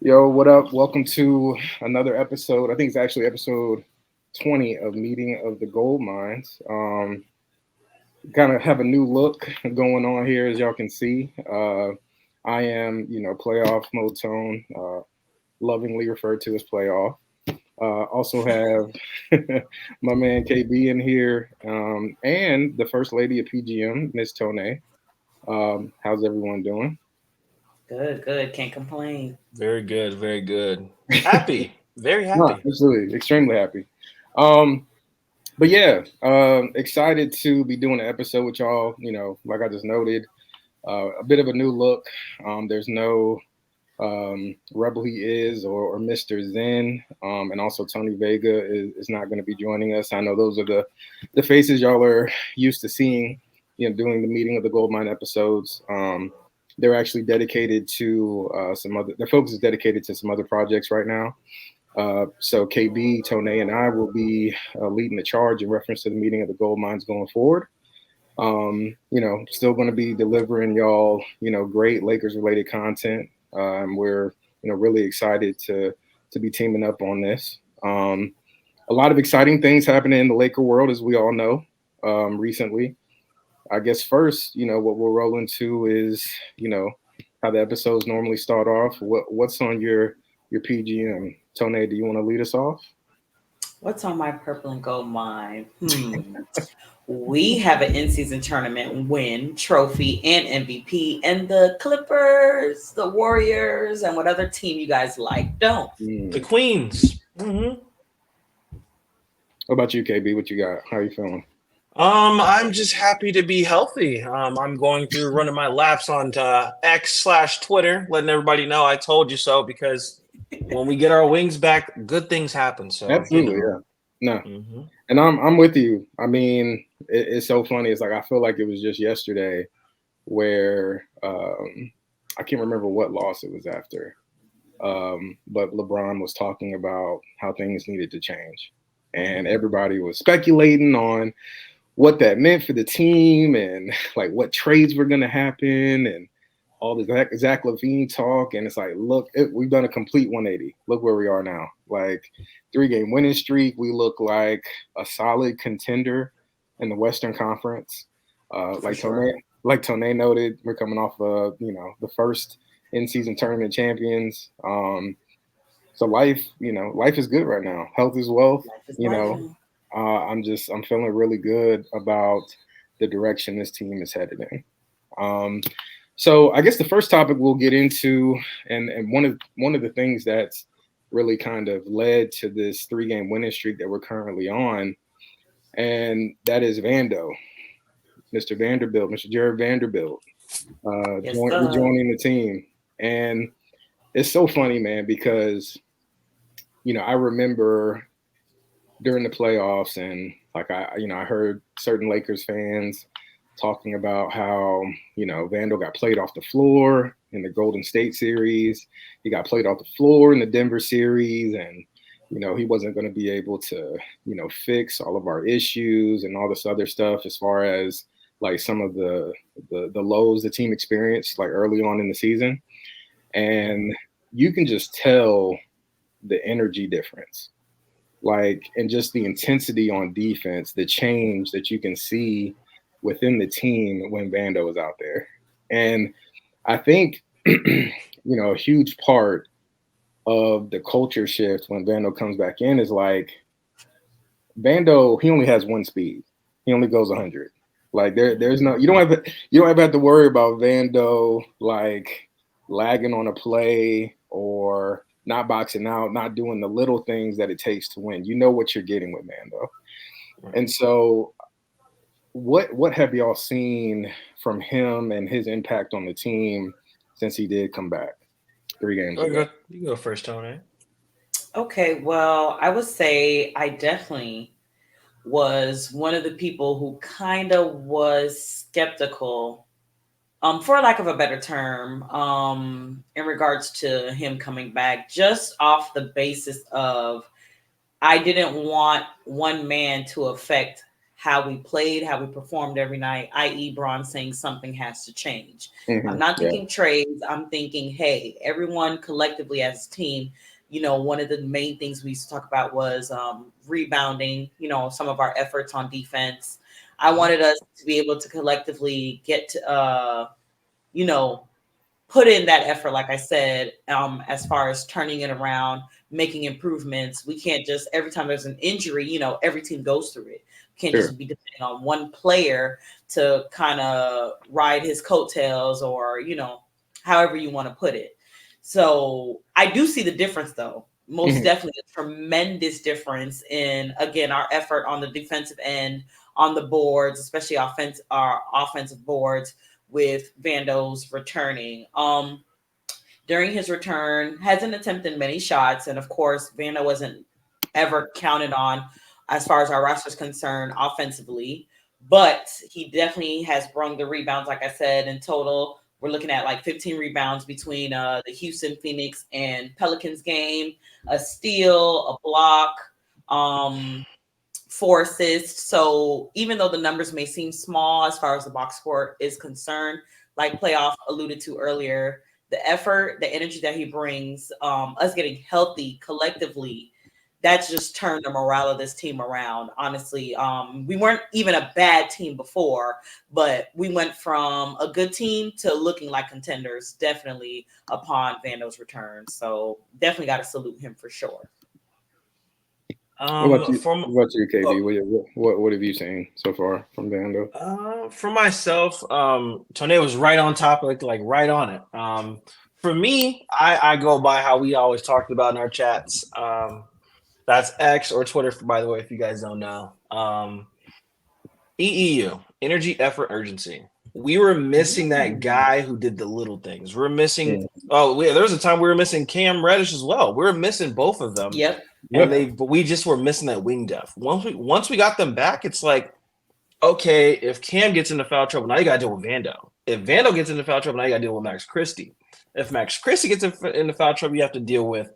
Yo, what up? Welcome to another episode. I think it's actually episode 20 of Meeting of the Gold Mines. Kind of have a new look going on here, as y'all can see. I am, playoff mode tone, lovingly referred to as playoff. Also have my man KB in here, and the first lady of PGM, Miss Tone. How's everyone doing? Good, good. Can't complain. Very good, very good. Happy, very No, happy. absolutely, extremely happy. Um, but yeah, excited to be doing an episode with y'all. Like I just noted, a bit of a new look. There's no Rebel He Is or Mr. Zen, and also Tony Vega is not going to be joining us. I know those are the faces y'all are used to seeing, doing the Meeting of the Goldmine episodes. They're actually dedicated to some other. Their focus is dedicated to some other projects right now. So KB, Tonaayyy, and I will be leading the charge in reference to the Meeting of the Gold Mines going forward. Still going to be delivering y'all, great Lakers related content. We're, really excited to be teaming up on this. A lot of exciting things happening in the Laker world, as we all know, recently. I guess first, what we'll roll into is, how the episodes normally start off. What's on your PGM? Tone, do you want to lead us off? What's on my purple and gold mind? We have an in-season tournament win, trophy, and MVP, and the Clippers, the Warriors, and what other team you guys like. Don't. The Mm. Queens. What about you, KB? What you got? How you feeling? I'm just happy to be healthy. I'm going through running my laps on X/Twitter, letting everybody know I told you so. Because when we get our wings back, good things happen. So Absolutely, yeah. No, hmm and I'm with you. I mean, it's so funny. It's like I feel like it was just yesterday where I can't remember what loss it was after, but LeBron was talking about how things needed to change, and everybody was speculating on what that meant for the team and like what trades were going to happen and all this Zach Levine talk. And it's like, look, we've done a complete 180. Look where we are now. Like 3-game winning streak. We look like a solid contender in the Western Conference. for sure. Like Tone noted, we're coming off of the first in-season tournament champions. So life is good right now. Health is wealth. Life is You life. know, I'm feeling really good about the direction this team is headed in. So I guess the first topic we'll get into, and one of the things that's really kind of led to this 3-game winning streak that we're currently on, and that is Vando, Mr. Vanderbilt, Mr. Jared Vanderbilt, Yes, sir. rejoining the team, and it's so funny, man, because I remember during the playoffs, and like I heard certain Lakers fans talking about how Vando got played off the floor in the Golden State series. He got played off the floor in the Denver series, and he wasn't going to be able to fix all of our issues and all this other stuff as far as like some of the lows the team experienced like early on in the season, and you can just tell the energy difference, like, and just the intensity on defense, the change that you can see within the team when Vando is out there. And I think, a huge part of the culture shift when Vando comes back in is like Vando, he only has one speed. He only goes 100. Like there's no, you don't ever have to worry about Vando like lagging on a play or not boxing out, not doing the little things that it takes to win. You know what you're getting with Vando. And so what have y'all seen from him and his impact on the team since he did come back 3 games Go, ago? go, you go first, Tony. Okay, well, I would say I definitely was one of the people who kind of was skeptical, for lack of a better term, in regards to him coming back, just off the basis of I didn't want one man to affect how we played, how we performed every night, i.e., Braun saying something has to change. I'm Mhm. not Yeah. thinking trades. I'm thinking, hey, everyone collectively as a team, one of the main things we used to talk about was rebounding, some of our efforts on defense. I wanted us to be able to collectively get to, put in that effort, like I said, as far as turning it around, making improvements. We can't just every time there's an injury, every team goes through it. We can't Sure. just be depending on one player to kind of ride his coattails or, however you want to put it. So I do see the difference though. Most Mhm. definitely a tremendous difference in again our effort on the defensive end, on the boards, especially our offensive boards with Vando's returning. During his return, hasn't attempted many shots, and of course, Vando wasn't ever counted on as far as our roster is concerned offensively. But he definitely has brung the rebounds, like I said, in total. We're looking at like 15 rebounds between the Houston, Phoenix, and Pelicans game, a steal, a block, um, 4 assists. So even though the numbers may seem small as far as the box score is concerned, like Playoff alluded to earlier, the effort, the energy that he brings, us getting healthy collectively, that's just turned the morale of this team around. Honestly, we weren't even a bad team before, but we went from a good team to looking like contenders, definitely upon Vando's return. So definitely got to salute him for sure. What about you? From What about you, KB? What have you seen so far from Vando? For myself, Tonaayyy was right on top, like right on it. For me, I go by how we always talked about in our chats. That's X or Twitter, by the way, if you guys don't know. EEU, energy, effort, urgency. We were missing that guy who did the little things. We're missing. There was a time we were missing Cam Reddish as well. We were missing both of them. Yep. But we just were missing that wing depth. Once we got them back, it's like, okay, if Cam gets into foul trouble, now you got to deal with Vando. If Vando gets into foul trouble, now you got to deal with Max Christie. If Max Christie gets into foul trouble, you have to deal with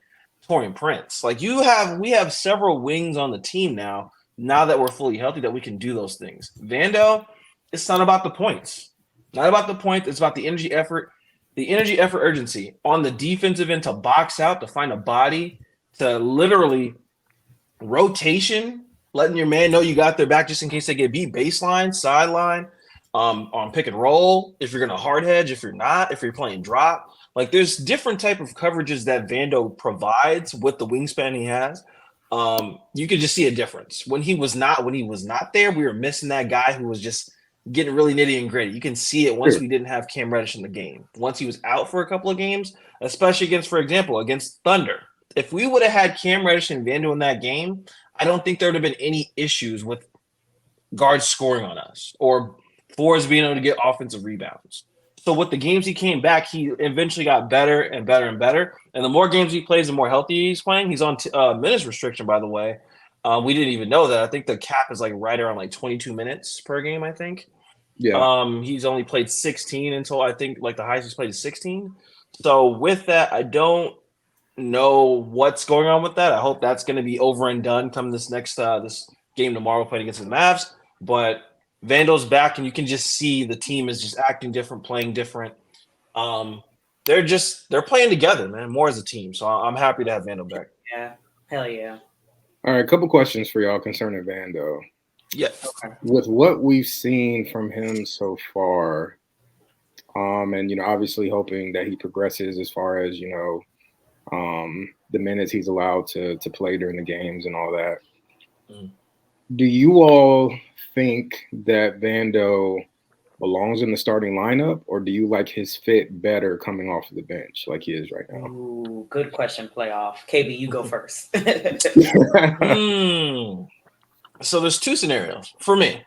Taurean Prince. Like we have several wings on the team now. Now that we're fully healthy, that we can do those things. Vando, it's not about the points. Not about the points. It's about the energy, effort, urgency on the defensive end to box out, to find a body, to literally rotation, letting your man know you got their back just in case they get beat. Baseline, sideline, on pick and roll. If you're gonna hard hedge, if you're not, if you're playing drop, like there's different type of coverages that Vando provides with the wingspan he has. You could just see a difference when he was not there. We were missing that guy who was just getting really nitty and gritty. You can see it once we didn't have Cam Reddish in the game. Once he was out for a couple of games, especially against, for example, against Thunder. If we would have had Cam Reddish and Vando in that game, I don't think there would have been any issues with guards scoring on us or fours being able to get offensive rebounds. So with the games he came back, he eventually got better and better and better. And the more games he plays, the more healthy he's playing. He's on minutes restriction, by the way. We didn't even know that. I think the cap is like right around like 22 minutes per game, I think. Yeah. He's only played 16 until I think like the highest he's played is 16. So with that, I don't know what's going on with that. I hope that's going to be over and done come this next this game tomorrow playing against the Mavs. But Vando's back, and you can just see the team is just acting different, playing different. They're playing together, man, more as a team. So I'm happy to have Vando back. Yeah, hell yeah. All right, a couple questions for y'all concerning Vando. Yes. Okay. With what we've seen from him so far, and obviously hoping that he progresses as far as the minutes he's allowed to play during the games and all that. Do you all think that Vando belongs in the starting lineup, or do you like his fit better coming off of the bench like he is right now? Ooh, good question, Playoff. KB, you go first. So there's two scenarios for me.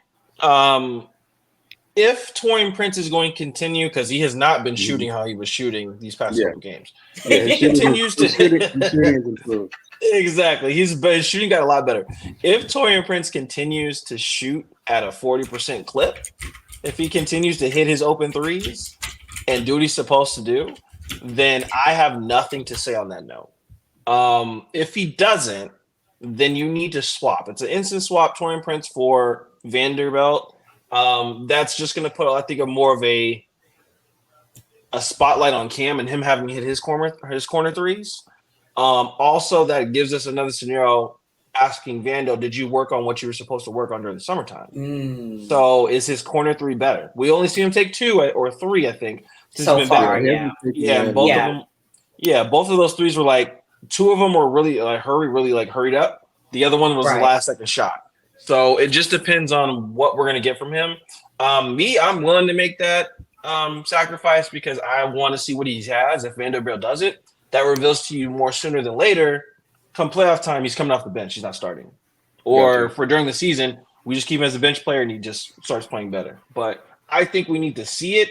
If Taurean Prince is going to continue, because he has not been shooting how he was shooting these past couple games. If he continues to exactly, his shooting got a lot better. If Taurean Prince continues to shoot at a 40% clip, if he continues to hit his open threes and do what he's supposed to do, then I have nothing to say on that note. If he doesn't, then you need to swap. It's an instant swap, Taurean Prince for Vanderbilt. That's just going to put, I think, more of a spotlight on Cam and him having hit his corner threes. Also, that gives us another scenario asking Vando, did you work on what you were supposed to work on during the summertime? So is his corner three better? We only see him take 2 or 3, I think, since So he's been far, back. yeah. And both of them, both of those threes were like, 2 of them were really hurried up. The other one was the last second shot. So it just depends on what we're going to get from him. I'm willing to make that sacrifice because I want to see what he has. If Vanderbilt does it, that reveals to you more sooner than later. Come playoff time, he's coming off the bench. He's not starting. Or for during the season, we just keep him as a bench player and he just starts playing better. But I think we need to see it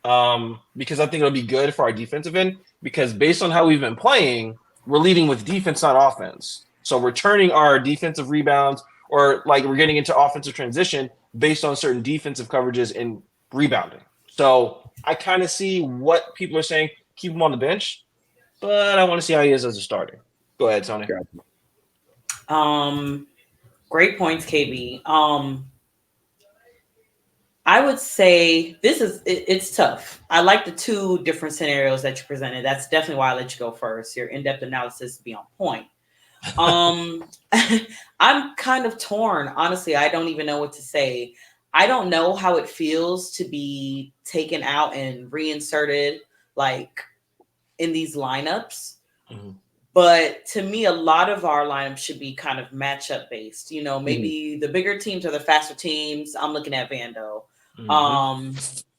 because I think it'll be good for our defensive end because based on how we've been playing, we're leading with defense, not offense. So we're turning our defensive rebounds or like we're getting into offensive transition based on certain defensive coverages and rebounding. So I kind of see what people are saying, keep him on the bench, but I want to see how he is as a starter. Go ahead, Tony. Great points, KB. I would say it's tough. I like the 2 different scenarios that you presented. That's definitely why I let you go first. Your in-depth analysis to be on point. I'm kind of torn. Honestly, I don't even know what to say. I don't know how it feels to be taken out and reinserted like in these lineups. Mm-hmm. But to me, a lot of our lineup should be kind of matchup based. You know, maybe the bigger teams or the faster teams. I'm looking at Vando.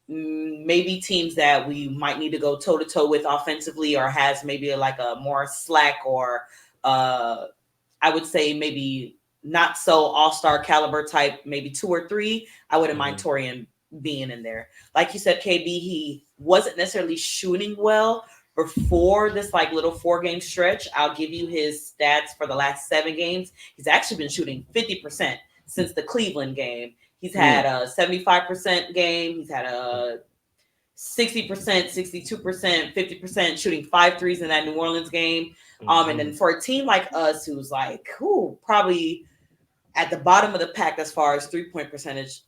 Maybe teams that we might need to go toe to toe with offensively or has maybe like a more slack or I would say maybe not so all-star caliber type, maybe 2 or 3. I wouldn't mind Torian being in there. Like you said, KB, he wasn't necessarily shooting well before this like little 4-game stretch. I'll give you his stats for the last 7 games. He's actually been shooting 50% since the Cleveland game. He's had a 75% game. He's had a 60%, 62%, 50% shooting 5 threes in that New Orleans game. And then for a team like us, who's like, probably at the bottom of the pack as far as 3-point percentage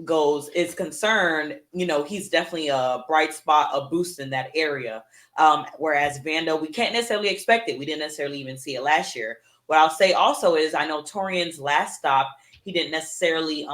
goes, is concerned, you know, he's definitely a bright spot, a boost in that area. Whereas Vando, we can't necessarily expect it. We didn't necessarily even see it last year. What I'll say also is I know Torian's last stop, he didn't necessarily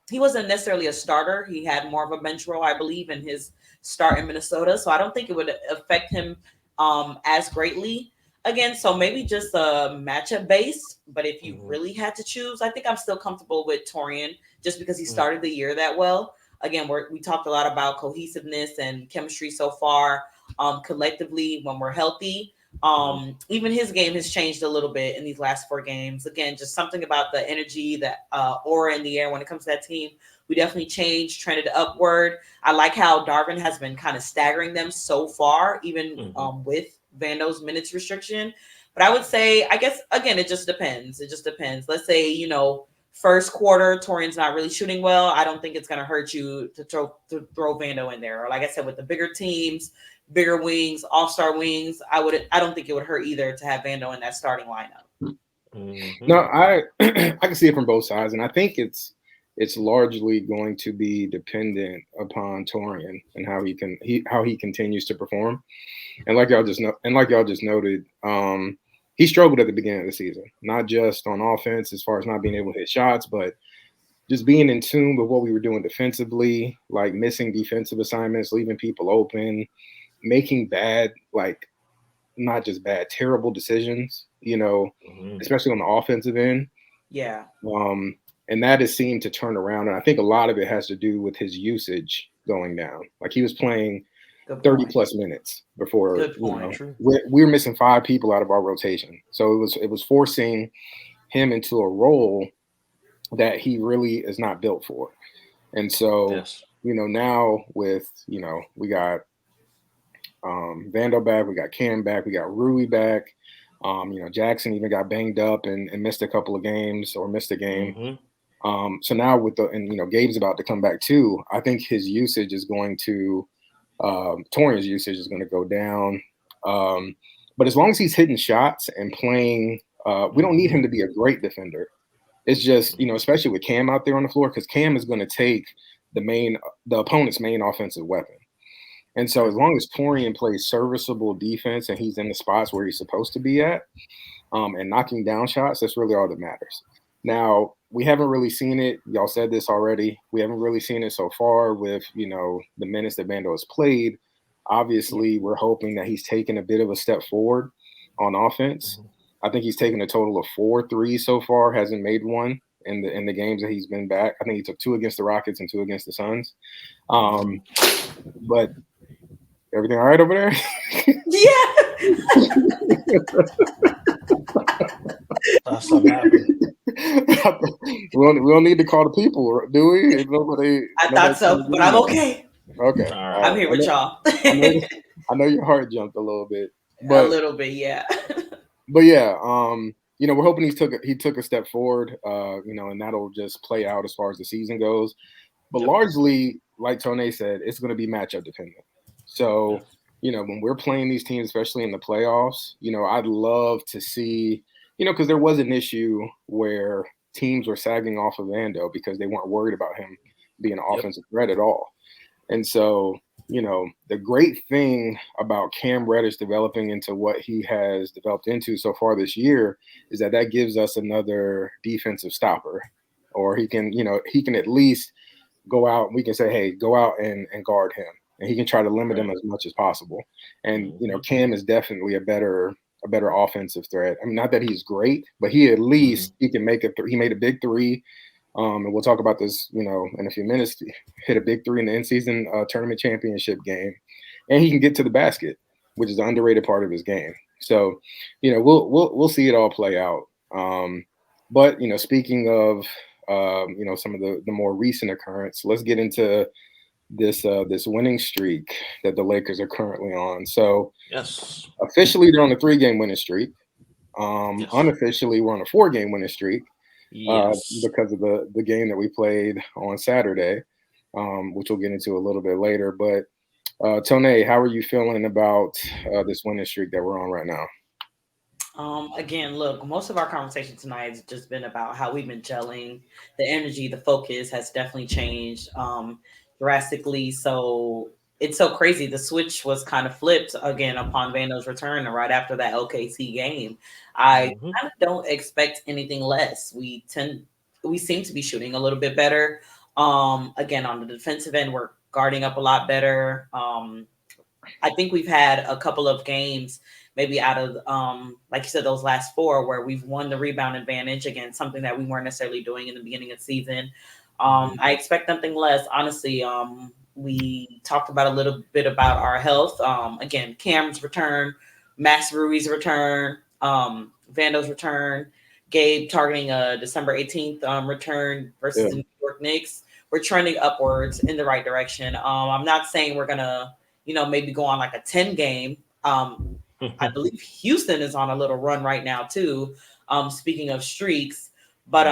he wasn't necessarily a starter. He had more of a bench role, I believe, in his start in Minnesota. So I don't think it would affect him as greatly. Again, so maybe just a matchup based. But if you really had to choose, I think I'm still comfortable with Torian just because he started the year that well. Again, we talked a lot about cohesiveness and chemistry so far collectively when we're healthy. Even his game has changed a little bit in these last 4 games. Again, just something about the energy, the aura in the air when it comes to that team. We definitely changed, trended upward. I like how Darvin has been kind of staggering them so far, even with Vando's minutes restriction. But I would say, I guess, again, it just depends. It just depends. Let's say, you know, first quarter, Torian's not really shooting well. I don't think it's going to hurt you to throw Vando in there. Or like I said, with the bigger teams, bigger wings, all-star wings, I don't think it would hurt either to have Vando in that starting lineup. No, I can see it from both sides, and I think it's largely going to be dependent upon Torian and how he continues to perform. And like y'all just noted, he struggled at the beginning of the season, not just on offense as far as not being able to hit shots, but just being in tune with what we were doing defensively, like missing defensive assignments, leaving people open, making bad, like not just bad, terrible decisions, you know, especially on the offensive end. Yeah. And that has seemed to turn around. And I think a lot of it has to do with his usage going down. Like he was playing 30 plus minutes before. Good point. You know, we're missing 5 people out of our rotation. So it was forcing him into a role that he really is not built for. And so, you know, now with, you know, we got Vando back, we got Cam back, we got Rui back. You know, Jackson even got banged up and missed a couple of games or missed a game. So now you know, Gabe's about to come back too. I think his usage is going to, Torian's usage is going to go down. But as long as he's hitting shots and playing, we don't need him to be a great defender. It's just, especially with Cam out there on the floor, because Cam is going to take the opponent's main offensive weapon. And so as long as Torian plays serviceable defense and he's in the spots where he's supposed to be at, and knocking down shots, that's really all that matters. Now, we haven't really seen it. Y'all said this already. We haven't really seen it so far with, the minutes that Vando has played. Obviously, we're hoping that he's taken a bit of a step forward on offense. I think he's taken a total of 4 threes so far, hasn't made one in the games that he's been back. I think he took 2 against the Rockets and 2 against the Suns. But everything all right over there? Yeah. We don't need to call the people, do we? I thought so, but I'm okay. Okay. Right. I'm here with y'all. I know your heart jumped a little bit. But, a little bit, yeah. But yeah, we're hoping he took a step forward, and that'll just play out as far as the season goes. But largely, like Tonaayyy said, it's going to be matchup dependent. So, when we're playing these teams, especially in the playoffs, I'd love to see, because there was an issue where teams were sagging off of Vando because they weren't worried about him being an offensive threat at all. And so, the great thing about Cam Reddish developing into what he has developed into so far this year is that gives us another defensive stopper, or he can at least go out. We can say, hey, go out and guard him, and he can try to limit him as much as possible. And Cam is definitely a better offensive threat. I mean, not that he's great, but he at least he can make he made a big 3. And we'll talk about this, in a few minutes. Hit a big 3 in the in-season tournament championship game, and he can get to the basket, which is the underrated part of his game. So, we'll see it all play out. But speaking of, some of the more recent occurrence, let's get into this winning streak that the Lakers are currently on. So, officially they're on a 3-game winning streak. Unofficially, we're on a 4-game winning streak. Because of the game that we played on Saturday, which we'll get into a little bit later. But Tonaayyy, how are you feeling about this winning streak that we're on right now? Again, look, most of our conversation tonight has just been about how we've been gelling. The energy, the focus has definitely changed drastically. So it's so crazy. The switch was kind of flipped again upon Vando's return, and right after that OKC game. I kind of don't expect anything less. We seem to be shooting a little bit better. Again, on the defensive end, we're guarding up a lot better. I think we've had a couple of games, maybe out of, like you said, those last 4 where we've won the rebound advantage, again, something that we weren't necessarily doing in the beginning of the season. I expect nothing less. Honestly, we talked about a little bit about our health. Again, Cam's return, Max Rui's return, Vando's return, Gabe targeting a December 18th return versus the New York Knicks. We're trending upwards in the right direction. I'm not saying we're going to, maybe go on like a 10-game. I believe Houston is on a little run right now too. Speaking of streaks, but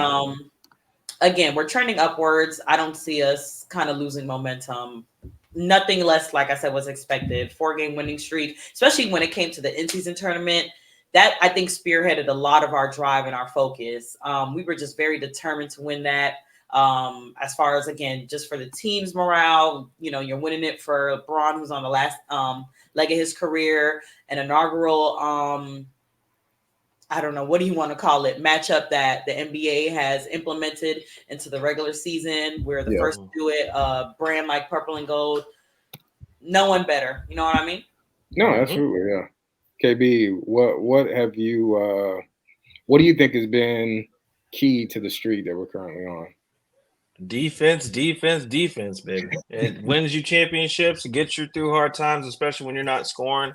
again, we're trending upwards. I don't see us kind of losing momentum. Nothing less, like I said, was expected. 4-game winning streak, especially when it came to the in-season tournament. That, I think, spearheaded a lot of our drive and our focus. We were just very determined to win that. As far as, again, just for the team's morale, you're winning it for LeBron, who's on the last leg of his career, an inaugural, I don't know, what do you want to call it, matchup that the NBA has implemented into the regular season. We're the first to do it, brand like purple and gold. No one better. You know what I mean? No, absolutely, yeah. KB, what have you what do you think has been key to the streak that we're currently on? Defense, baby. It wins you championships, it gets you through hard times, especially when you're not scoring.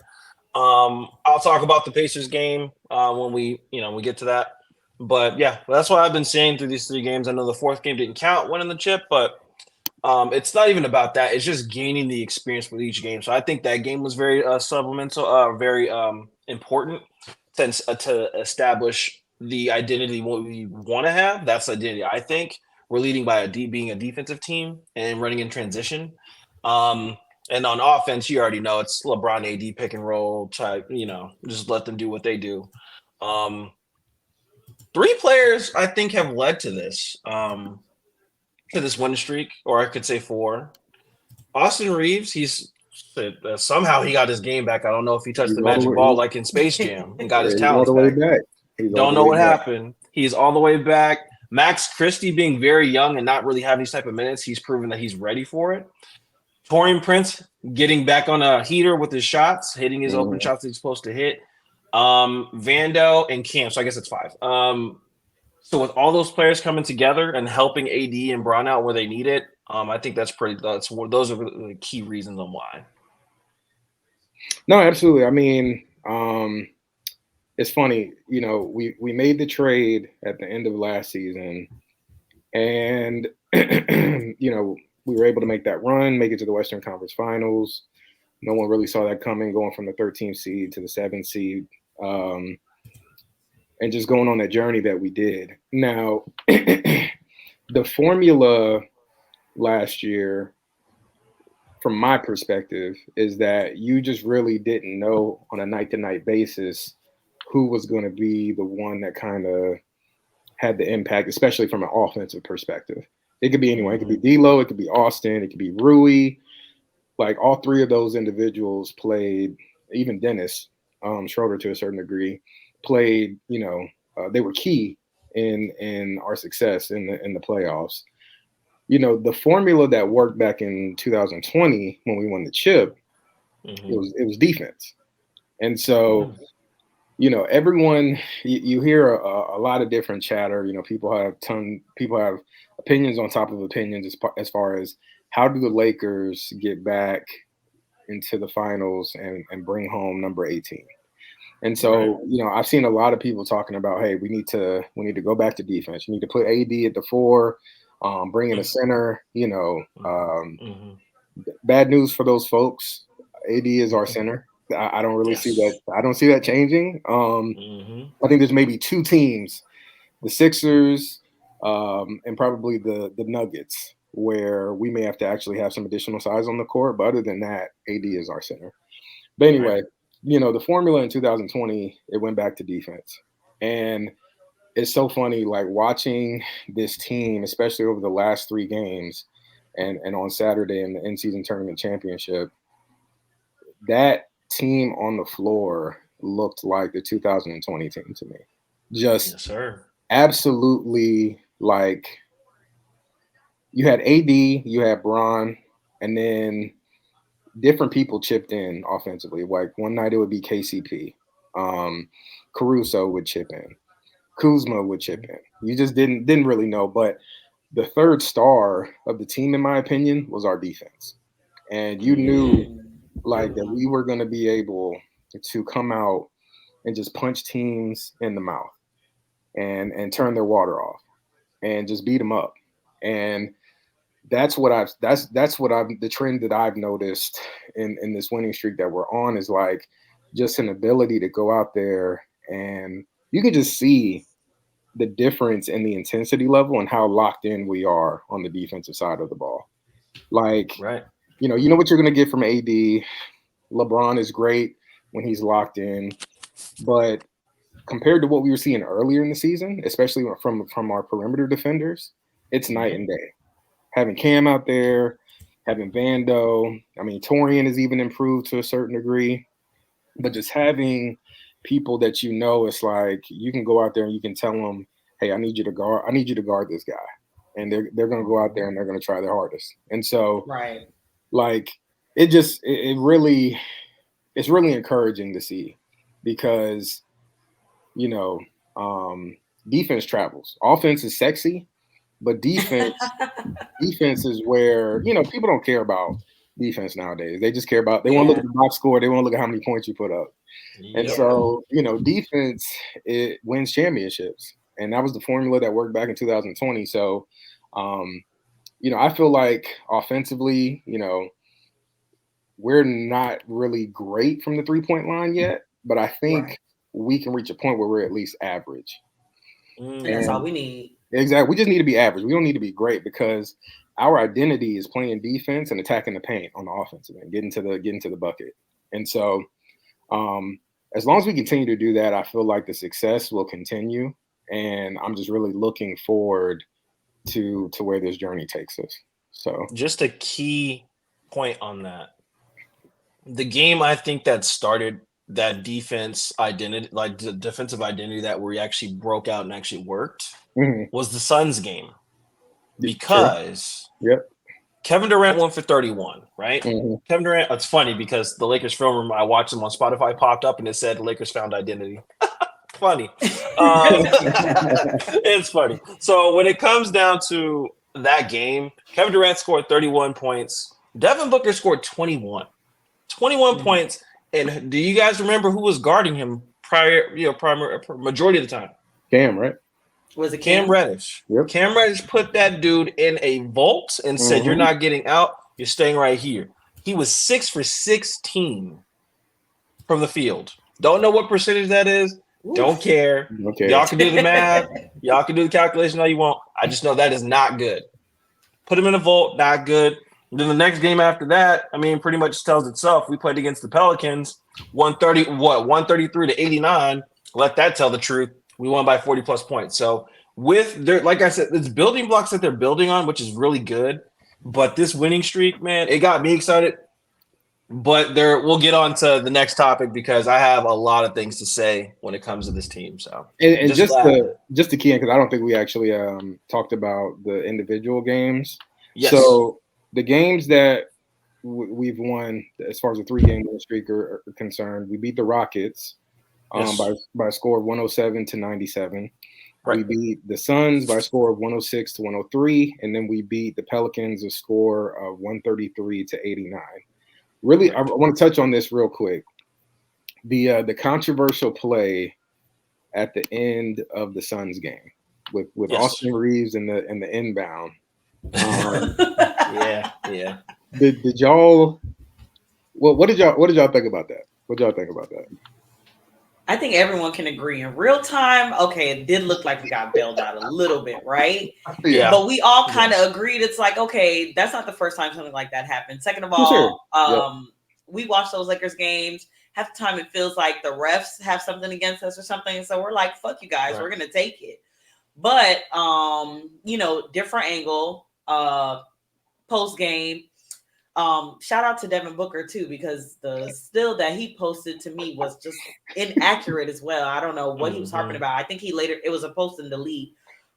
I'll talk about the Pacers game when we get to that. But yeah, that's what I've been saying through these 3 games. I know the 4th game didn't count winning the chip, but it's not even about that. It's just gaining the experience with each game. So I think that game was very supplemental, very important to establish the identity what we want to have. That's identity. I think we're leading by being a defensive team and running in transition. And on offense, you already know it's LeBron AD pick and roll type, just let them do what they do. Three players I think have led to this win streak, or I could say four. Austin Reeves, somehow he got his game back. I don't know if he touched the magic ball like in Space Jam and got his He's all talents the way back. back. Don't know what happened. He's all the way back. Max Christie being very young and not really having these type of minutes, he's proven that he's ready for it. Torian Prince getting back on a heater with his shots, hitting his open shots that he's supposed to hit. Vando and Cam, so I guess it's five. So with all those players coming together and helping AD and Braun out where they need it, I think those are the key reasons on why. No, absolutely. I mean, it's funny, we made the trade at the end of last season, and we were able to make that run, make it to the Western Conference Finals. No one really saw that coming, going from the 13th seed to the 7th seed, and just going on that journey that we did. Now, the formula last year, from my perspective, is that you just really didn't know on a night-to-night basis who was going to be the one that kind of had the impact, especially from an offensive perspective. It could be anyone. It could be D'Lo. It could be Austin. It could be Rui. Like, all three of those individuals played, even Dennis Schroeder to a certain degree, played, they were key in our success in the playoffs. The formula that worked back in 2020 when we won the chip, it was defense. And so, everyone, you hear a lot of different chatter. People have opinions on top of opinions as far as how do the Lakers get back into the finals and bring home number 18. And so, I've seen a lot of people talking about, hey, we need to go back to defense. You need to put AD at the 4, bring in a center. Bad news for those folks. AD is our center. I don't really see that. I don't see that changing. I think there's maybe two teams, the Sixers and probably the Nuggets, where we may have to actually have some additional size on the court. But other than that, AD is our center. But anyway, the formula in 2020, it went back to defense. And it's so funny, like, watching this team, especially over the last 3 games and on Saturday in the in-season tournament championship, that team on the floor looked like the 2020 team to me. Just absolutely, like, you had AD, you had Braun, and then different people chipped in offensively. Like, one night it would be KCP. Caruso would chip in. Kuzma would chip in. You just didn't really know. But the third star of the team, in my opinion, was our defense. And you knew, like, that we were going to be able to come out and just punch teams in the mouth and turn their water off and just beat them up. And that's the trend that I've noticed in this winning streak that we're on, is like just an ability to go out there, and you can just see the difference in the intensity level and how locked in we are on the defensive side of the ball. Like, you know what you're going to get from AD. LeBron is great when he's locked in, but compared to what we were seeing earlier in the season, especially from our perimeter defenders, it's night and day. Having Cam out there, having Vando, I mean, Torian has even improved to a certain degree, but just having people that it's like you can go out there and you can tell them, hey, I need you to guard this guy, and they're going to go out there and they're going to try their hardest. And so, like, it's really encouraging to see, because defense travels. Offense is sexy, but defense is where people don't care about defense nowadays. They just care about, they want to look at the box score, they want to look at how many points you put up. And so defense, it wins championships, and that was the formula that worked back in 2020. So I feel like offensively, we're not really great from the 3-point line yet, but I think we can reach a point where we're at least average. And that's all we need. Exactly. We just need to be average. We don't need to be great, because our identity is playing defense and attacking the paint on the offensive end, getting to the bucket. And so as long as we continue to do that, I feel like the success will continue. and I'm just really looking forward to where this journey takes us. So just a key point on that. The game I think that started that defense identity, like the defensive identity that we actually broke out and actually worked, was the Suns game. Because Kevin Durant went for 31, right? Kevin Durant, it's funny because the Lakers film room, I watched them on Spotify, popped up and it said Lakers found identity. Funny. It's funny. So when it comes down to that game, Kevin Durant scored 31 points. Devin Booker scored 21. 21 points. And do you guys remember who was guarding him majority of the time? Cam, right? Was it Cam Reddish? Yep. Cam Reddish put that dude in a vault and said, "You're not getting out. You're staying right here." He was 6 for 16 from the field. Don't know what percentage that is. Oof. Don't care. Okay. Y'all can do the math. Y'all can do the calculation all you want. I just know that is not good. Put him in a vault, not good. And then the next game after that, I mean, pretty much tells itself. We played against the Pelicans, 133 to 89. Let that tell the truth. We won by 40 plus points. So like I said, it's building blocks that they're building on, which is really good. But this winning streak, man, it got me excited. But we'll get on to the next topic because I have a lot of things to say when it comes to this team. So and just to key in, because I don't think we actually talked about the individual games. Yes. So the games that we've won, as far as the 3-game winning streak are concerned, we beat the Rockets by a score of 107 to 97. Right. We beat the Suns by a score of 106 to 103, and then we beat the Pelicans a score of 133 to 89. Really, I want to touch on this real quick. The controversial play at the end of the Suns game with Austin Reeves in the inbound. Yeah. Did y'all? Well, what did y'all think about that? What y'all think about that? I think everyone can agree in real time. Okay, it did look like we got bailed out a little bit, right? Yeah. But we all kind of agreed. It's like, okay, that's not the first time something like that happened. Second of all, we watch those Lakers games. Half the time it feels like the refs have something against us or something. So we're like, fuck you guys, we're gonna take it. But different angle, post game. Shout out to Devin Booker too, because the still that he posted to me was just inaccurate as well. I don't know what he was harping about. I think it was a post and delete.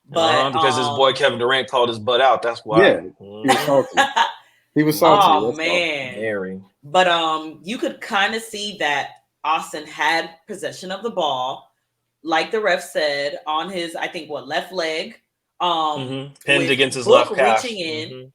But because his boy Kevin Durant called his butt out. That's why. Yeah, he was salty. He was salty. Oh man. But you could kind of see that Austin had possession of the ball, like the ref said, on his left leg. Pinned against his left calf. Reaching in.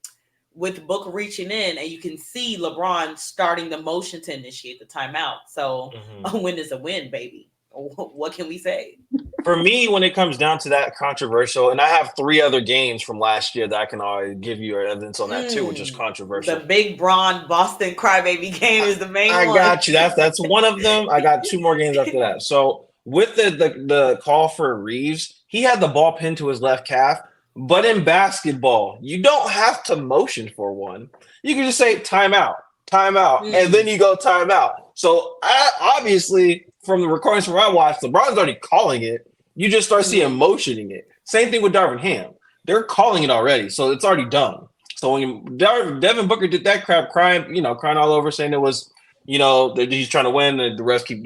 With Booker reaching in, and you can see LeBron starting the motion to initiate the timeout. So a win is a win, baby. What can we say? For me, when it comes down to that controversial, and I have 3 other games from last year that I can already give you evidence on that too, which is controversial. The big Bron Boston crybaby game is the main one. I got you. That's one of them. I got 2 more games after that. So with the call for Reeves, he had the ball pinned to his left calf. But in basketball, you don't have to motion for one. You can just say timeout, and then you go timeout. So obviously, from the recordings from I watched, LeBron's already calling it. You just start seeing motioning it. Same thing with Darvin Ham. They're calling it already, so it's already done. So when Devin Booker did that crap, crying all over, saying it was, that he's trying to win, and the rest keep,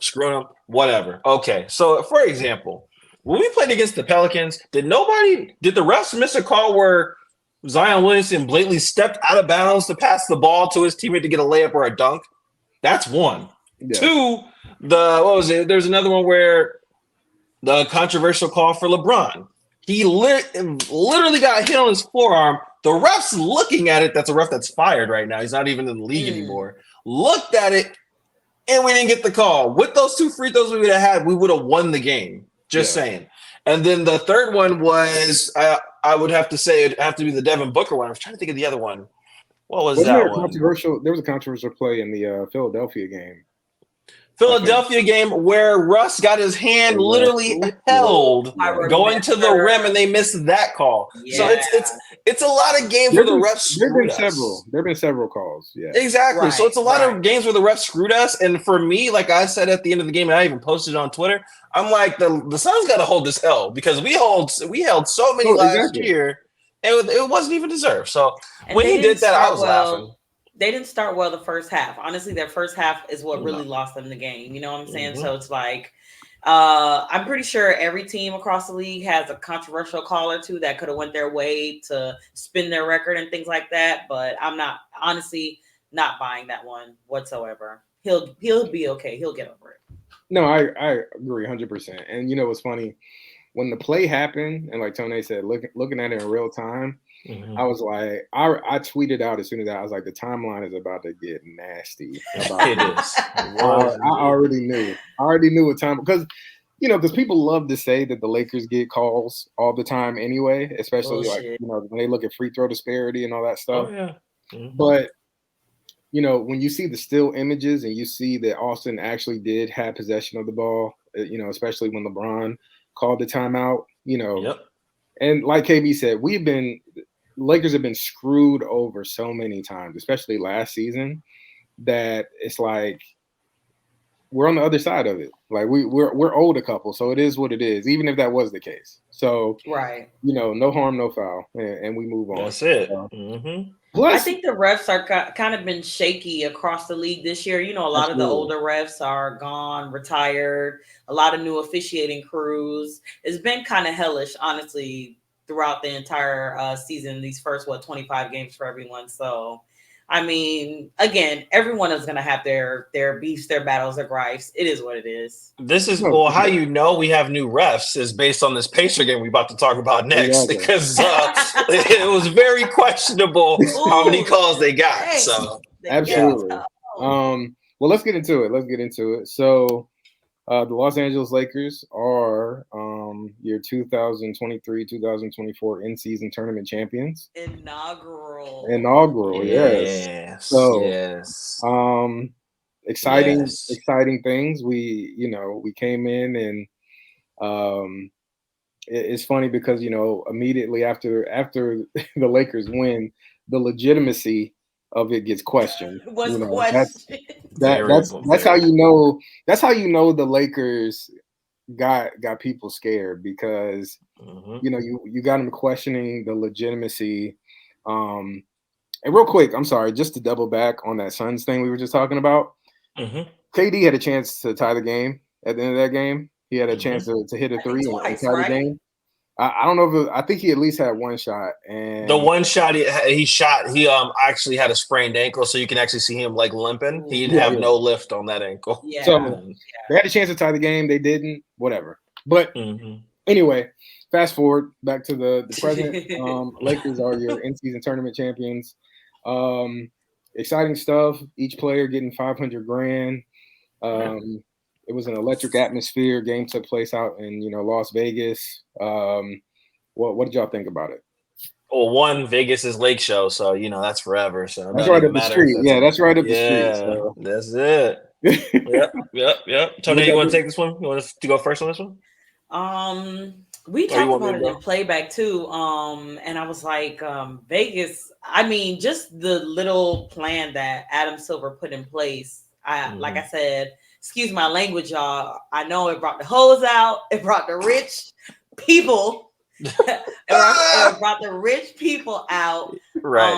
screwing him, whatever. Okay, so for example, when we played against the Pelicans, did the refs miss a call where Zion Williamson blatantly stepped out of bounds to pass the ball to his teammate to get a layup or a dunk? That's one. Yeah. 2, there's another one where the controversial call for LeBron. He literally got hit on his forearm. The ref's looking at it. That's a ref that's fired right now. He's not even in the league anymore. Looked at it, and we didn't get the call. With those 2 free throws we would have had, we would have won the game. Just saying. And then the third one was, I would have to say it'd have to be the Devin Booker one. I was trying to think of the other one. What was that there one? There was a controversial play in the Philadelphia game. Where Russ got his hand literally held going to the rim, and they missed that call. Yeah. So it's a lot of games where the refs screwed us. There've been several calls. Yeah, exactly. Right, So it's a lot of games where the refs screwed us. And for me, like I said at the end of the game, and I even posted it on Twitter, I'm like, the Suns got to hold this L because we held so many last year, and it wasn't even deserved. So when he did that, I was laughing. They didn't start well the first half. Honestly, their first half is what really lost them the game. You know what I'm saying? So it's like, I'm pretty sure every team across the league has a controversial call or two that could have went their way to spin their record and things like that. But I'm not not buying that one whatsoever. He'll be okay. He'll get over it. No, I agree 100%. And you know what's funny? When the play happened, and like Tonaayyy said, looking at it in real time, I was like, I tweeted out as soon as I was like, the timeline is about to get nasty. It is. I already knew. I already knew what time, because because people love to say that the Lakers get calls all the time anyway, especially when they look at free throw disparity and all that stuff. Oh yeah. But when you see the still images and you see that Austin actually did have possession of the ball, especially when LeBron called the timeout, and like KB said, Lakers have been screwed over so many times, especially last season, that it's like we're on the other side of it. Like we're owed a couple, so it is what it is, even if that was the case. So no harm, no foul, and we move on. That's it. Plus, I think the refs are kind of been shaky across the league this year. A lot of the older refs are gone, retired. A lot of new officiating crews. It's been kind of hellish, honestly, throughout the entire season. These first 25 games for everyone. So, I mean, again, everyone is going to have their beefs, their battles, their gripes. It is what it is. This is how we have new refs is based on this Pacer game we're about to talk about next, because it was very questionable how many calls they got. Dang. So absolutely. Well, let's get into it. So the Los Angeles Lakers are your 2023-2024 in-season tournament champions. Inaugural, yes. So exciting things. We came in, and it's funny because immediately after the Lakers win, the legitimacy of it gets questioned. That's how you know. That's how the Lakers got people scared, because you got them questioning the legitimacy. And real quick, I'm sorry, just to double back on that Suns thing we were just talking about. KD had a chance to tie the game at the end of that game. He had a chance to hit a three and tie the game. I don't know I think he at least had one shot, and the one shot he shot, he actually had a sprained ankle, so you can actually see him like limping. He didn't have no lift on that ankle. So they had a chance to tie the game, they didn't. Whatever. But anyway, fast forward back to the present. Lakers are your in-season tournament champions. Exciting stuff. Each player getting $500,000. It was an electric atmosphere. Game took place out in Las Vegas. What did y'all think about it? Well, Vegas is Lake Show, so that's forever. So that's right up the street. Yeah, that's right up the street. So. That's it. Yep. Tonaayyy, you want to take this one? You want to go first on this one? We talked about it in playback too. And I was like, Vegas. I mean, just the little plan that Adam Silver put in place. Like I said. Excuse my language, y'all. I know it brought the hoes out. It brought the rich people. It brought the rich people out. Right.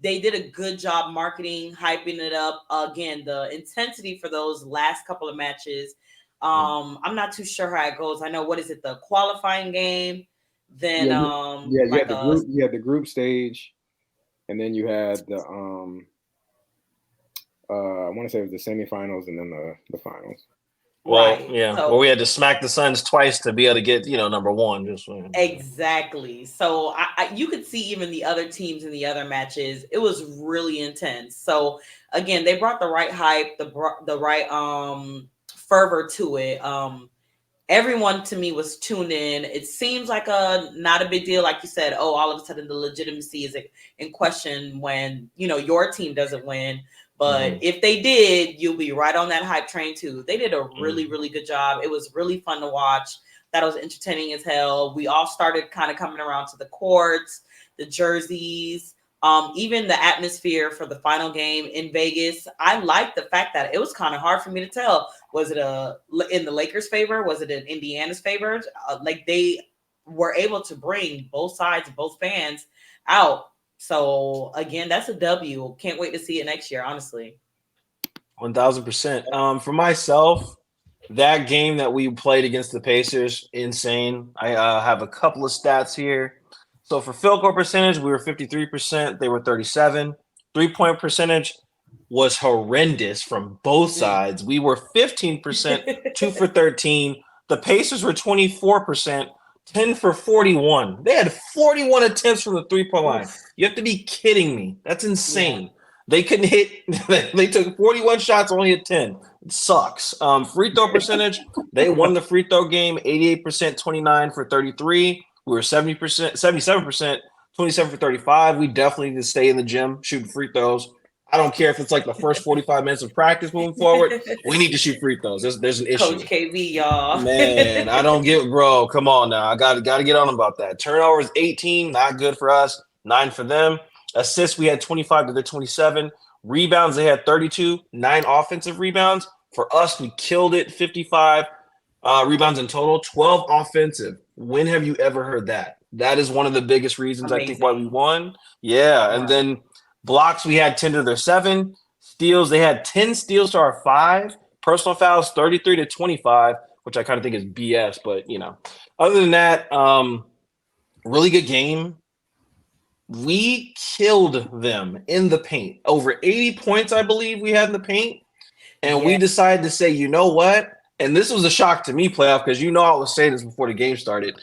They did a good job marketing, hyping it up. Again, the intensity for those last couple of matches. I'm not too sure how it goes. I know, what is it? The qualifying game. Then you had the group stage, and then you had the I want to say it was the semifinals and then the finals. Well, so, we had to smack the Suns twice to be able to get number one. Exactly. So you could see even the other teams in the other matches. It was really intense. So again, they brought the right hype, the right fervor to it. Everyone to me was tuned in. It seems like not a big deal, like you said. All of a sudden the legitimacy is in question when your team doesn't win. But if they did, you'll be right on that hype train too. They did a really, really good job. It was really fun to watch. That was entertaining as hell. We all started kind of coming around to the courts. the jerseys, even the atmosphere for the final game in Vegas. I like the fact that it was kind of hard for me to tell. Was it in the Lakers' favor? Was it in Indiana's favor? Like they were able to bring both sides, both fans out. So again, that's a W. Can't wait to see it next year, honestly. 1000%. For myself, that game that we played against the Pacers, insane. I have a couple of stats here. So for field goal percentage, we were 53%. They were 37. 3-point percentage was horrendous from both sides. We were 15%, 2 for 13. The Pacers were 24%, 10 for 41. They had 41 attempts from the 3-point line. You have to be kidding me. That's insane. Yeah. They couldn't hit. They took 41 shots, only hit 10. It sucks. Free throw percentage, they won the free throw game, 88%, 29 for 33. We were 70%, 77%, 27 for 35. We definitely need to stay in the gym shooting free throws. I don't care if it's like the first 45 minutes of practice moving forward. We need to shoot free throws. There's an issue. Coach KB, y'all. Man, I don't get, bro. Come on now. I got to get on about that. Turnovers, 18, not good for us. 9 for them. Assists, we had 25 to their 27. Rebounds, they had 32. 9 offensive rebounds. For us, we killed it. 55 rebounds in total. 12 offensive. When have you ever heard that? That is one of the biggest reasons I think why we won. Yeah, and then blocks, we had 10 to their 7. Steals, they had 10 steals to our 5. Personal fouls, 33 to 25, which I kind of think is BS, but, you know. Other than that, really good game. We killed them in the paint. Over 80 points, I believe, we had in the paint. And we decided to say, you know what? And this was a shock to me, playoff, because you know I was saying this before the game started.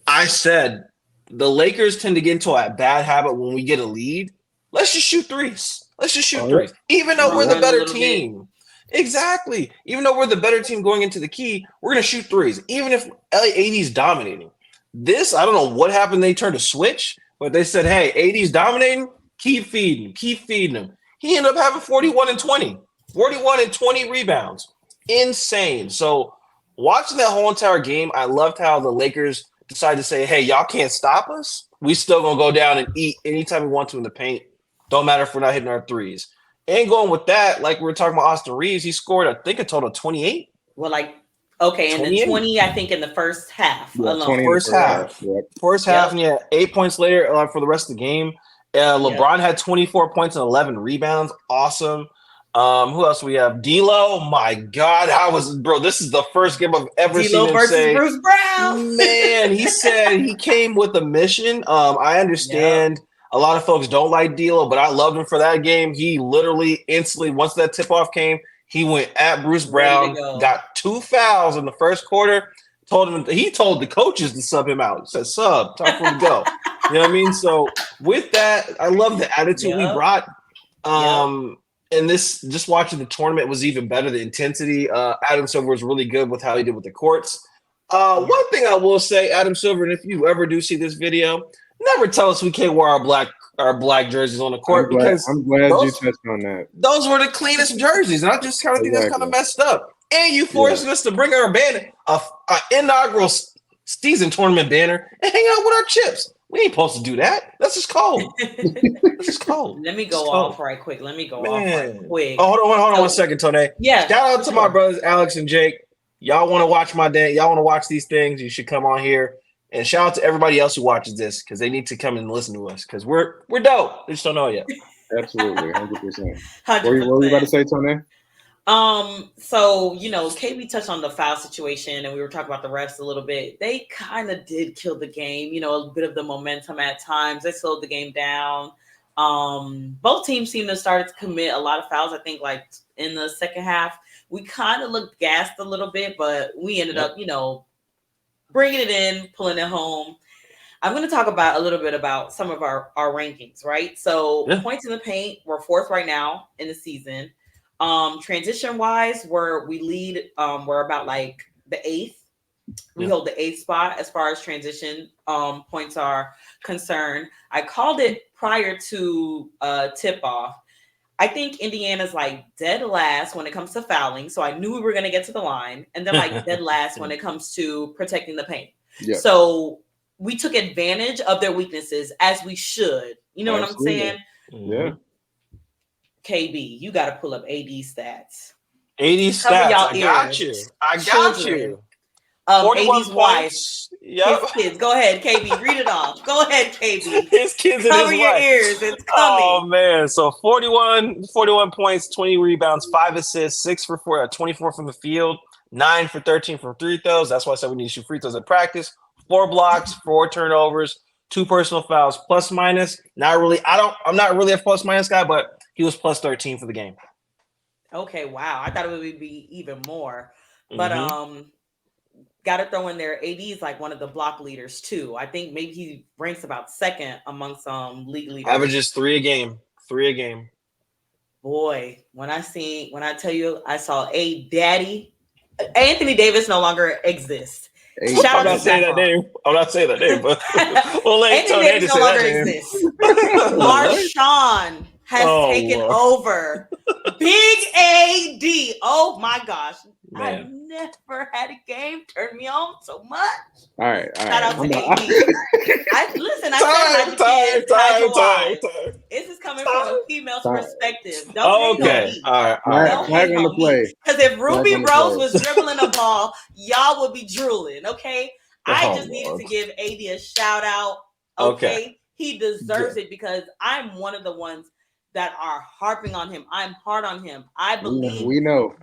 I said the Lakers tend to get into a bad habit when we get a lead. Let's just shoot threes. Let's just shoot threes. Even though we're the better team. Exactly. Even though we're the better team going into the key, we're going to shoot threes. Even if AD's dominating. This, I don't know what happened. They turned a switch, but they said, hey, AD's dominating. Keep feeding him. He ended up having 41 and 20. 41 and 20 rebounds. Insane. So watching that whole entire game, I loved how the Lakers decided to say, hey, y'all can't stop us. We still going to go down and eat anytime we want to in the paint. Don't matter if we're not hitting our threes. And going with that, like we were talking about Austin Reeves, he scored, I think, a total of 28. Well, and then 20, I think, in the first half. Alone. First half. First half, and 8 points later for the rest of the game. LeBron had 24 points and 11 rebounds. Awesome. Who else do we have? D'Lo. My God, this is the first game I've ever seen him say. Bruce Brown. Man, he said he came with a mission. I understand a lot of folks don't like D'Lo, but I loved him for that game. He literally instantly, once that tip-off came, he went at Bruce Brown, got 2 fouls in the first quarter. He told the coaches to sub him out. He said, sub, time for him to go. You know what I mean? So with that, I love the attitude we brought. And this, just watching the tournament was even better. The intensity. Adam Silver was really good with how he did with the courts. One thing I will say, Adam Silver, and if you ever do see this video, never tell us we can't wear our black jerseys on the court. I'm glad you touched on that. Those were the cleanest jerseys, and I just kind of think that's kind of messed up. And you forcing us to bring our banner, an inaugural season tournament banner, and hang out with our chips. We ain't supposed to do that. That's just cold. That's just cold. Let me go off right quick. Oh, hold on 1 second, Tonaayyy. Yeah. Shout out to my brothers, Alex and Jake. Y'all want to watch y'all want to watch these things, you should come on here. And shout out to everybody else who watches this, because they need to come and listen to us, because we're dope. They just don't know it yet. Absolutely, 100%. What were you about to say, Tonaayyy? So, KB touched on the foul situation, and we were talking about the refs a little bit. They kind of did kill the game, a bit of the momentum at times. They slowed the game down. Both teams seemed to start to commit a lot of fouls. I think like in the second half, we kind of looked gassed a little bit, but we ended up, bringing it in, pulling it home. I'm going to talk a little bit about some of our rankings, right? So points in the paint, we're 4th right now in the season. Transition wise, we lead, we're about like the 8th. We hold the 8th spot as far as transition points are concerned. I called it prior to tip off. I think Indiana's like dead last when it comes to fouling. So I knew we were going to get to the line, and then like dead last when it comes to protecting the paint. Yeah. So we took advantage of their weaknesses as we should. You know Absolutely. what I'm saying? Yeah. KB, you got to pull up AD stats. 80 Cover stats. y'all I got ears. you. I got Children. you. 41 AD's wife, points. Yep. his kids. Go ahead, KB. Read it off. Go ahead, KB. His kids and Cover his your wife. ears. It's Oh coming. man, so 41 points, 20 rebounds, 5 assists, 6 for 4, 24 from the field, 9 for 13 from free throws. That's why I said we need to shoot free throws at practice. 4 blocks, 4 turnovers, 2 personal fouls, plus minus. I'm not really a plus minus guy, but he was plus 13 for the game. Okay, wow. I thought it would be even more. But got to throw in there, AD is like one of the block leaders too. I think maybe he ranks about second amongst league leaders. Averages 3 a game. 3 a game. Boy, when I tell you I saw a daddy, Anthony Davis no longer exists. Hey, Shout I'm out not to saying that name. I'm not saying that name, but we'll let Anthony Tonaayyy Davis say no that longer name. exists. Marshawn has taken Lord. over. Big AD. Oh my gosh. Man. I've never had a game turn me on so much. All right. Shout out to AD. I said this is coming from a female's perspective. Don't Okay. All right. Flag on the play. Because if Ruby Rose was dribbling a ball, y'all would be drooling. Okay. I just needed to give AD a shout out. Okay. He deserves it because I'm one of the ones that are harping on him. I'm hard on him. I believe we know.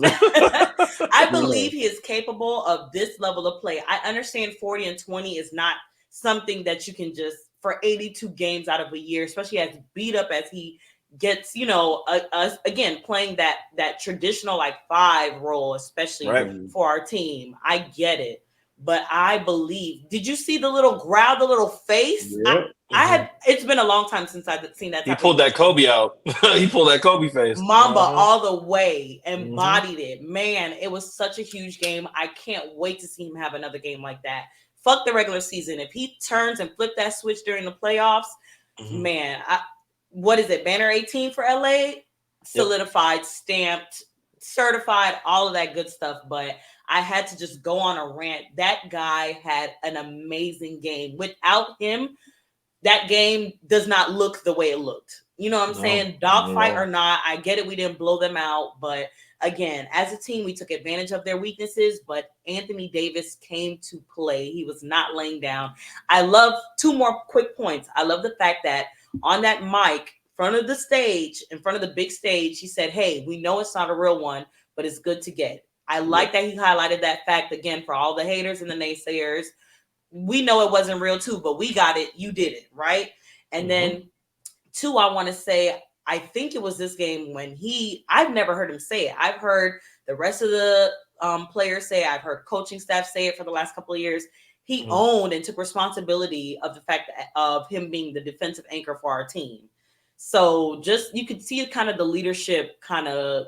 I believe he is capable of this level of play. I understand 40 and 20 is not something that you can just for 82 games out of a year, especially as beat up as he gets, again, playing that traditional like 5 role, especially for our team. I get it. But I believe, did you see the little growl, the little face? Yep. It's been a long time since I've seen that. He pulled that Kobe out. He pulled that Kobe face. Mamba all the way, embodied it. Man, it was such a huge game. I can't wait to see him have another game like that. Fuck the regular season. If he turns and flip that switch during the playoffs, man, what is it? Banner 18 for LA? Solidified, stamped, certified, all of that good stuff. But I had to just go on a rant. That guy had an amazing game. Without him, that game does not look the way it looked. You know what I'm saying? Dogfight or not, I get it. We didn't blow them out. But again, as a team, we took advantage of their weaknesses. But Anthony Davis came to play. He was not laying down. I love 2 more quick points. I love the fact that on that mic, in front of the stage, in front of the big stage, he said, hey, we know it's not a real one, but it's good to get. I like that he highlighted that fact again for all the haters and the naysayers. We know it wasn't real too, but we got it. You did it, right? And then 2, I want to say, I think it was this game when I've never heard him say it. I've heard the rest of the players say it. I've heard coaching staff say it for the last couple of years. He owned and took responsibility of the fact of him being the defensive anchor for our team. So just, you could see kind of the leadership kind of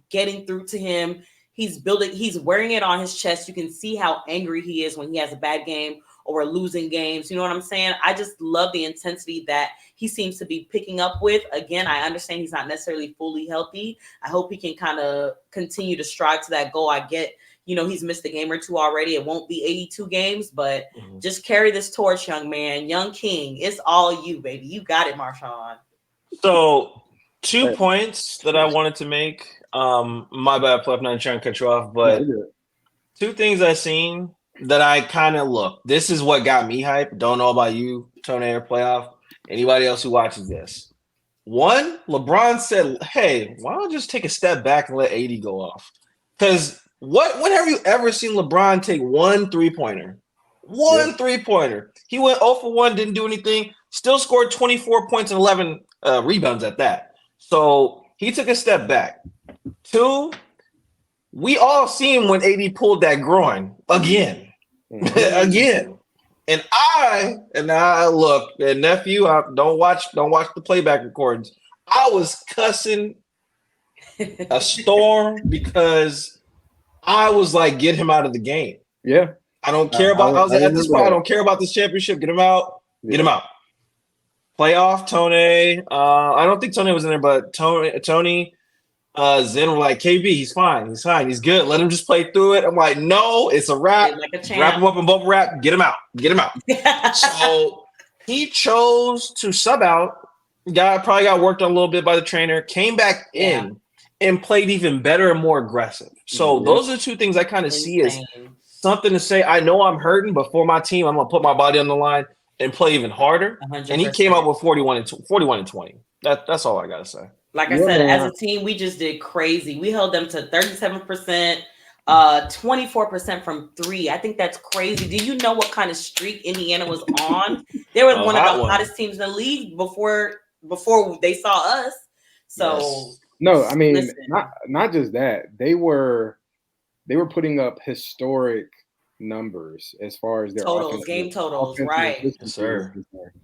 getting through to him. He's wearing it on his chest. You can see how angry he is when he has a bad game or losing games. You know what I'm saying? I just love the intensity that he seems to be picking up with. Again, I understand he's not necessarily fully healthy. I hope he can kind of continue to strive to that goal. I get, he's missed a game or 2 already. It won't be 82 games, but just carry this torch, young man. Young King, it's all you, baby. You got it, Marshawn. So 2 points that I wanted to make. My bad, Pluff, not trying to cut you off, but 2 things I seen that I kind of look. This is what got me hyped. Don't know about you, Tonaayyy or Playoff. Anybody else who watches this. 1, LeBron said, hey, why don't I just take a step back and let AD go off? Because when have you ever seen LeBron take 1 3-pointer? 1 3-pointer. He went 0 for 1, didn't do anything, still scored 24 points and 11 rebounds at that. So he took a step back. 2, we all seen when AD pulled that groin again. Again. And I look, and nephew, don't watch the playback recordings. I was cussing a storm because I was like, get him out of the game. Yeah. I don't care about at this point, I don't care about this championship. Get him out. Get him out. Playoff, Tonaayyy. I don't think Tonaayyy was in there, but Tony. Zen were like, KB, he's fine, he's good. Let him just play through it. I'm like, no, it's a wrap. Like a Wrap him up in bubble wrap. Get him out. So he chose to sub out. Probably got worked on a little bit by the trainer. Came back in and played even better and more aggressive. So those are two things I kind of see as something to say. I know I'm hurting, but for my team, I'm gonna put my body on the line and play even harder. 100%. And he came out with 41 and 20. That's all I gotta say. Like I said, as a team, we just did crazy. We held them to 37%, 24% from three. I think that's crazy. Do you know what kind of streak Indiana was on? They were one of the hottest teams in the league before they saw us. So no, I mean, not just that. They were putting up historic numbers as far as their game totals, right? Yes, sir.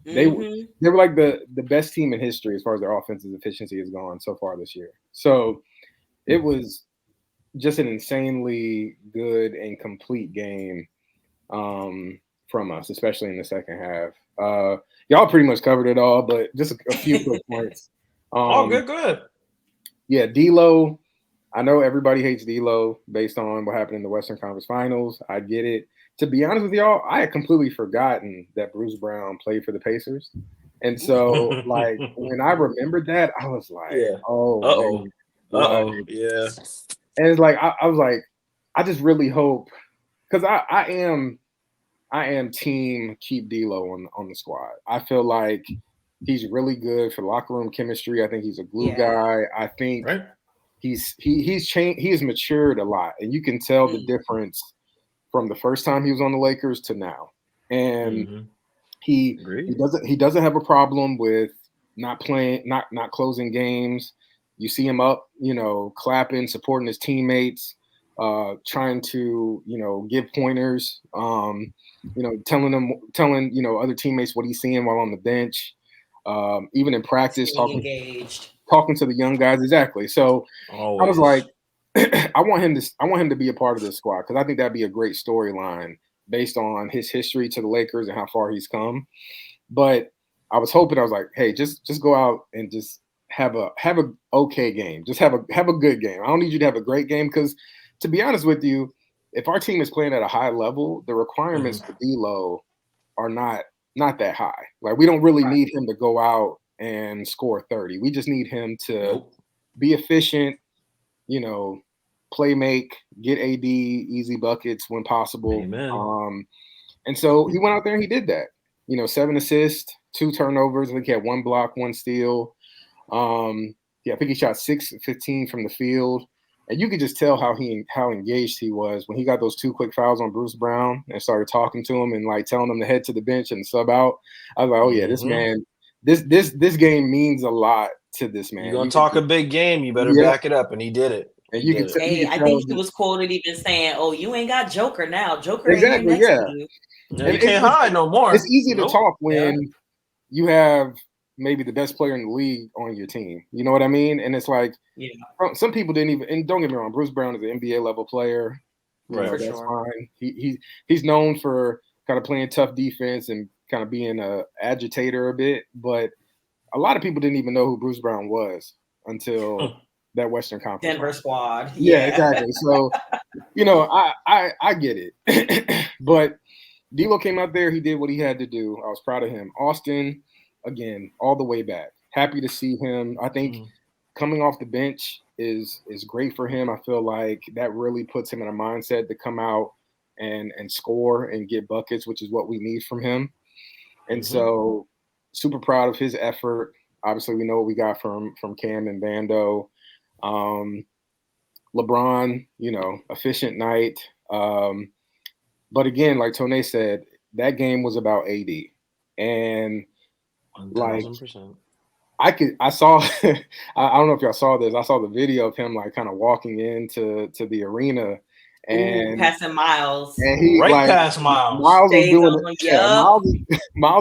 They were like the best team in history as far as their offensive efficiency has gone so far this year. So it was just an insanely good and complete game from us, especially in the second half. Y'all pretty much covered it all, but just a few quick points. Good. Yeah, D'Lo. I know everybody hates D'Lo based on what happened in the Western Conference Finals. I get it. To be honest with y'all, I had completely forgotten that Bruce Brown played for the Pacers. And so, like, when I remembered that, I was like, yeah. And it's like, I was like, I just really hope, because I am team keep D'Lo on the squad. I feel like he's really good for locker room chemistry. I think he's a glue guy. I think he's changed. He has matured a lot, and you can tell the difference from the first time he was on the Lakers to now. And he doesn't have a problem with not playing, not closing games. You see him up, clapping, supporting his teammates, trying to, give pointers, telling other teammates what he's seeing while on the bench, even in practice, talking to the young guys. Exactly. So I was like, I want him to be a part of this squad, because I think that'd be a great storyline based on his history to the Lakers and how far he's come. But I was like, hey, just go out and just have a okay game. Just have a good game. I don't need you to have a great game, because to be honest with you, if our team is playing at a high level, the requirements for D'Lo are not that high. Like, we don't really need him to go out and score 30. We just need him to be efficient, play make, get AD easy buckets when possible. And so he went out there and he did that. 7 assists, 2 turnovers. I think he had 1 block, 1 steal. I think he shot 6-15 from the field. And you could just tell how engaged he was when he got those 2 quick fouls on Bruce Brown and started talking to him and like telling him to head to the bench and sub out. I was like, oh yeah, this man, this game means a lot to this man. You're gonna talk a big game, you better back it up, and he did it. And I think he was quoted even saying, "Oh, you ain't got Joker now. Joker exactly, ain't next to you. You can't hide no more." It's easy to talk when you have maybe the best player in the league on your team. You know what I mean? And it's like, some people didn't even. And don't get me wrong, Bruce Brown is an NBA level player. Right, that's fine. He's known for kind of playing tough defense and kind of being a agitator a bit, but a lot of people didn't even know who Bruce Brown was until that Western Conference Denver squad. Yeah, exactly. So, I get it. But D'Lo came out there. He did what he had to do. I was proud of him. Austin, again, all the way back. Happy to see him. I think coming off the bench is great for him. I feel like that really puts him in a mindset to come out and score and get buckets, which is what we need from him. And so super proud of his effort. Obviously, we know what we got from Cam and Bando. LeBron, efficient night. But again, like Tonaayyy said, that game was about AD. And 1000%. I saw I don't know if y'all saw this. I saw the video of him like kind of walking into the arena and passing Miles. And he past Miles. Miles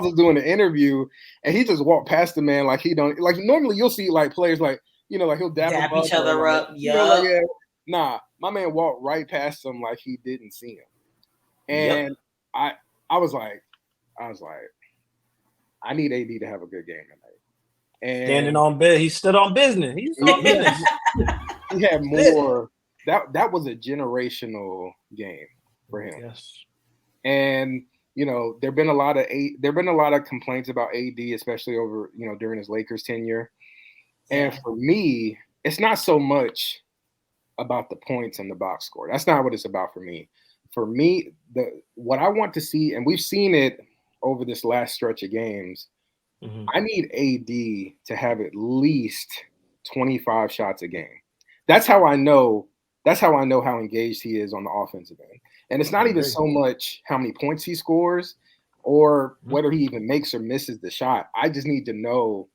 was doing the interview, and he just walked past the man like he don't like. Normally, you'll see like players like like he'll dap each other up. Nah, my man walked right past him like he didn't see him, and I was like, I need AD to have a good game tonight. And standing on bed, he stood on business. He's on business. he had more. That was a generational game for him. Yes. And there've been a lot of complaints about AD, especially over during his Lakers tenure. And for me, it's not so much about the points and the box score. That's not what it's about for me. For me, what I want to see, and we've seen it over this last stretch of games, I need AD to have at least 25 shots a game. That's how I know how engaged he is on the offensive end. And it's not even so much how many points he scores or whether he even makes or misses the shot. I just need to know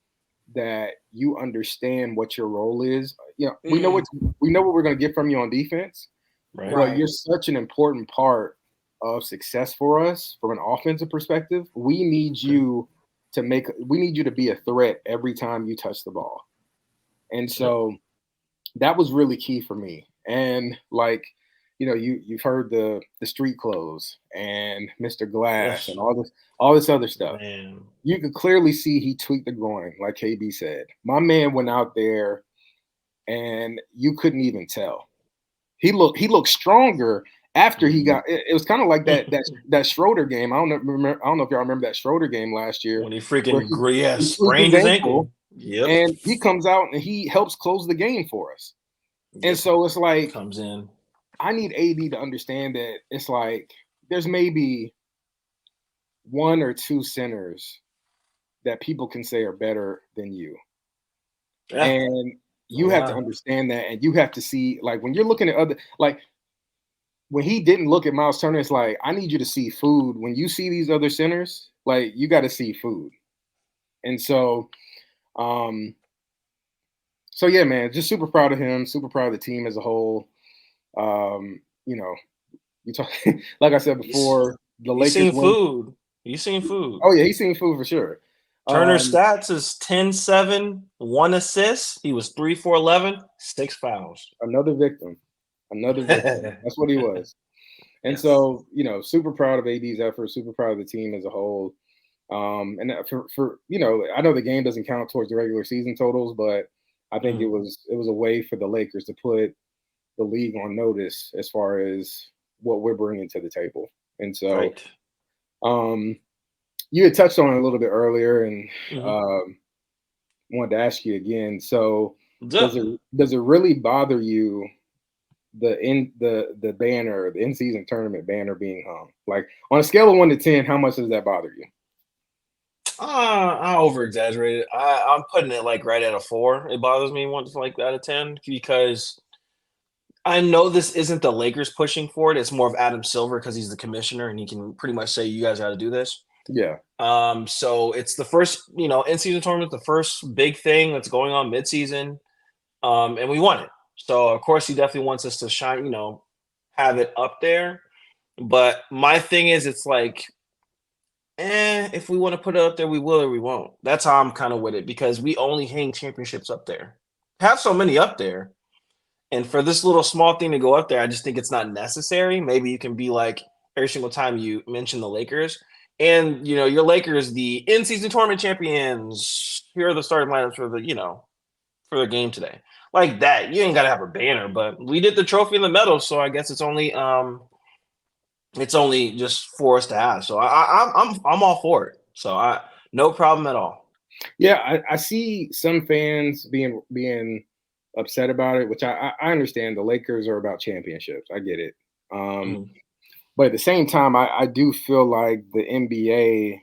that you understand what your role is. We know what we're going to get from you on defense, but you're such an important part of success for us from an offensive perspective. We need you to be a threat every time you touch the ball. And so that was really key for me. And you've heard the street clothes and Mr. Glass and all this other stuff. Man. You could clearly see he tweaked the groin, like KB said. My man went out there and you couldn't even tell. He looked stronger after he got. It was kind of like that Schroeder game. I don't know if y'all remember that Schroeder game last year when he freaking he sprained his ankle. Yep. And he comes out and he helps close the game for us. Yep. And so it's like comes in. I need AD to understand that it's like there's maybe one or two centers that people can say are better than you. Yeah. And you have to understand that, and you have to see, like, when you're looking at other, like, when he didn't look at Miles Turner, it's like, I need you to see food. When you see these other centers, like, you got to see food. And so, yeah, man, just super proud of him, super proud of the team as a whole. You talk, like I said before, the Lakers. You seen food. Oh, yeah, he's seen food for sure. Turner's stats is 10-7, 1 assist. He was 3 for 11, 6 fouls. Another victim. That's what he was. And so, super proud of AD's effort, super proud of the team as a whole. And for I know the game doesn't count towards the regular season totals, but I think it was a way for the Lakers to put the league on notice as far as what we're bringing to the table. And so, you had touched on it a little bit earlier, and wanted to ask you again. So, does it really bother you the banner, the in-season tournament banner being hung? Like, on a scale of 1 to 10, how much does that bother you? I over-exaggerate it. I'm putting it like right at a 4. It bothers me once like out of 10 because I know this isn't the Lakers pushing for it. It's more of Adam Silver because he's the commissioner and he can pretty much say, you guys got to do this. Yeah. So it's the first, in-season tournament, the first big thing that's going on mid-season. And we won it. So of course he definitely wants us to shine, have it up there. But my thing is, it's like, if we want to put it up there, we will or we won't. That's how I'm kind of with it because we only hang championships up there. Have so many up there. And for this little small thing to go up there, I just think it's not necessary. Maybe you can be like every single time you mention the Lakers and, your Lakers, the in-season tournament champions, here are the starting lineups for for the game today. Like that. You ain't got to have a banner, but we did the trophy and the medal. So I guess it's only just for us to have. So I'm all for it. So no problem at all. Yeah, I see some fans being upset about it, which I understand. The Lakers are about championships. I get it. But at the same time, I do feel like the NBA,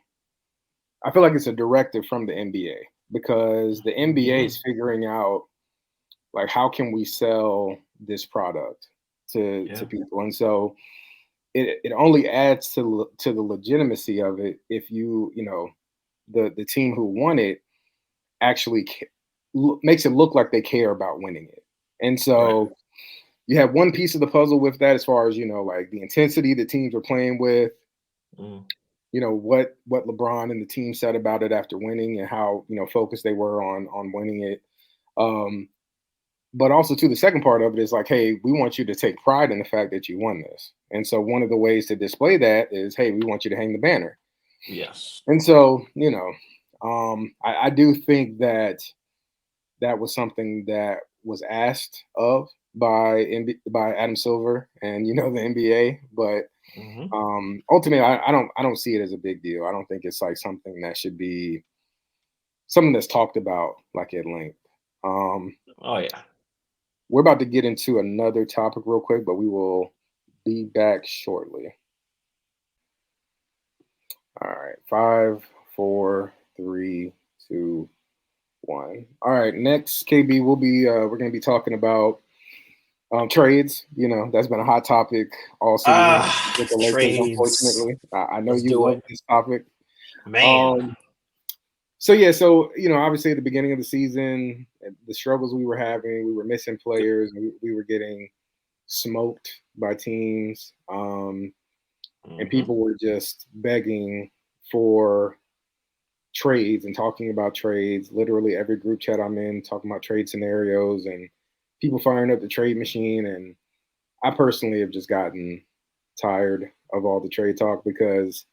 I feel like it's a directive from the NBA because the NBA is figuring out, like, how can we sell this product to people? And so it only adds to the legitimacy of it if the team who won it actually makes it look like they care about winning it. And so you have one piece of the puzzle with that as far as, like the intensity the teams are playing with, what LeBron and the team said about it after winning and how, focused they were on winning it. But also, too, the second part of it is like, hey, we want you to take pride in the fact that you won this. And so one of the ways to display that is, hey, we want you to hang the banner. Yes. And so, I do think that was something that was asked of by Adam Silver and the NBA, but ultimately I don't see it as a big deal. I don't think it's like something that should be something that's talked about like at length. Oh yeah. We're about to get into another topic real quick, but we will be back shortly. All right, 5, 4, 3, 2, 1. All right, next, KB, we're gonna be talking about trades. That's been a hot topic all season with the Lakers. Trades. Unfortunately, I know Let's you do love it. this topic. Man. So obviously at the beginning of the season, the struggles we were having, we were missing players, we were getting smoked by teams, and people were just begging for trades and talking about trades. Literally every group chat I'm in talking about trade scenarios and people firing up the trade machine. And I personally have just gotten tired of all the trade talk because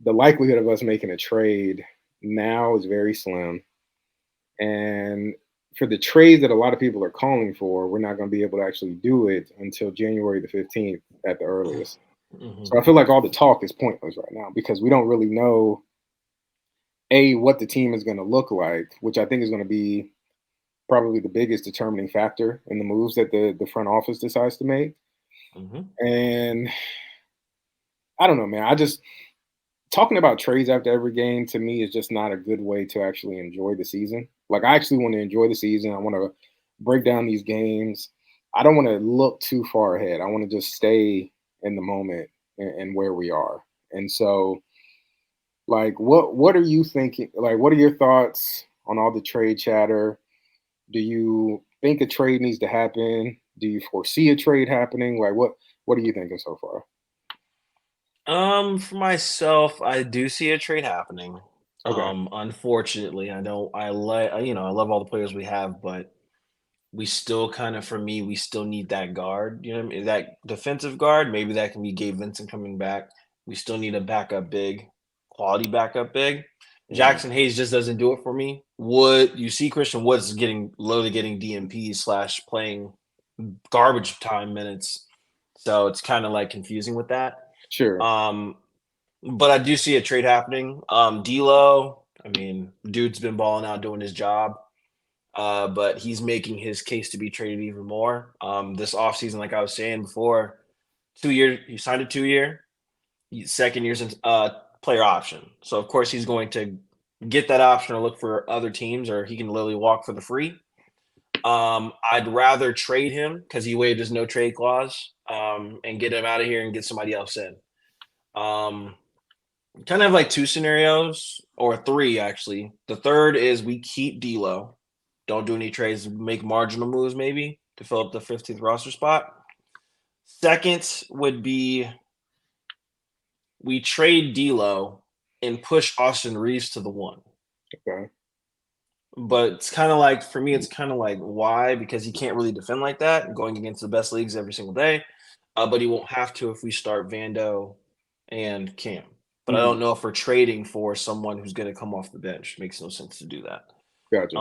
the likelihood of us making a trade now is very slim. And for the trades that a lot of people are calling for, we're not going to be able to actually do it until January the 15th at the earliest. So I feel like all the talk is pointless right now because we don't really know what the team is going to look like, which I think is going to be probably the biggest determining factor in the moves that the front office decides to make. And I don't know, man. Talking about trades after every game to me is just not a good way to actually enjoy the season. Like I actually want to enjoy the season. I want to break down these games. I don't want to look too far ahead. I want to just stay in the moment and where we are. And so, like, what are you thinking? Like, what are your thoughts on all the trade chatter? Do you think a trade needs to happen? Do you foresee a trade happening? Like, what are you thinking so far? For myself, I do see a trade happening. Okay. Unfortunately, I don't. I like I love all the players we have, but we still kind of, for me, we still need that guard. You know what I mean? That defensive guard. Maybe that can be Gabe Vincent coming back. We still need a backup big, quality backup big. Jackson Hayes just doesn't do it for me. Wood, you see Christian Woods getting DMP / playing garbage time minutes, so it's kind of like confusing with that. Sure. But I do see a trade happening. D'Lo, I mean, dude's been balling out doing his job, but he's making his case to be traded even more. This offseason, like I was saying before, 2 years, he signed a 2-year, second year's player option. So of course he's going to get that option or look for other teams, or he can literally walk for the free. I'd rather trade him because he waived his no trade clause, and get him out of here and get somebody else in. Kind of like 2 scenarios, or 3 actually. The third is we keep D'Lo, don't do any trades, make marginal moves maybe to fill up the 15th roster spot. Second would be we trade D'Lo and push Austin Reeves to the 1. Okay. But it's kind of like, for me, it's kind of like, why? Because he can't really defend like that, going against the best leagues every single day. But he won't have to if we start Vando and Cam. But I don't know if we're trading for someone who's going to come off the bench. Makes no sense to do that. Gotcha.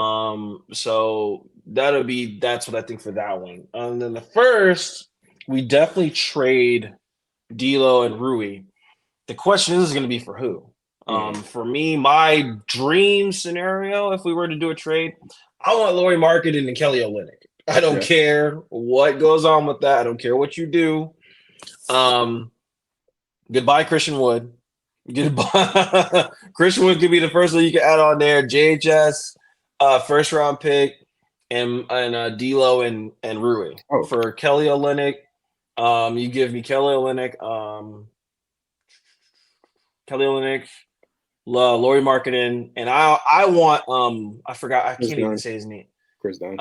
So that's what I think for that one. And then the first, we definitely trade D'Lo and Rui. The question is going to be for who? For me, my dream scenario, if we were to do a trade, I want Lauri Markkanen and Kelly Olynyk. I don't care what goes on with that. I don't care what you do. Goodbye, Christian Wood. Goodbye. Christian Wood could be the first one you can add on there. JHS, first round pick, and D'Lo and Rui. For Kelly Olynyk, you give me Kelly Olynyk, Lauri Markkanen, and I want I forgot, I can't even say his name. Chris Dunn.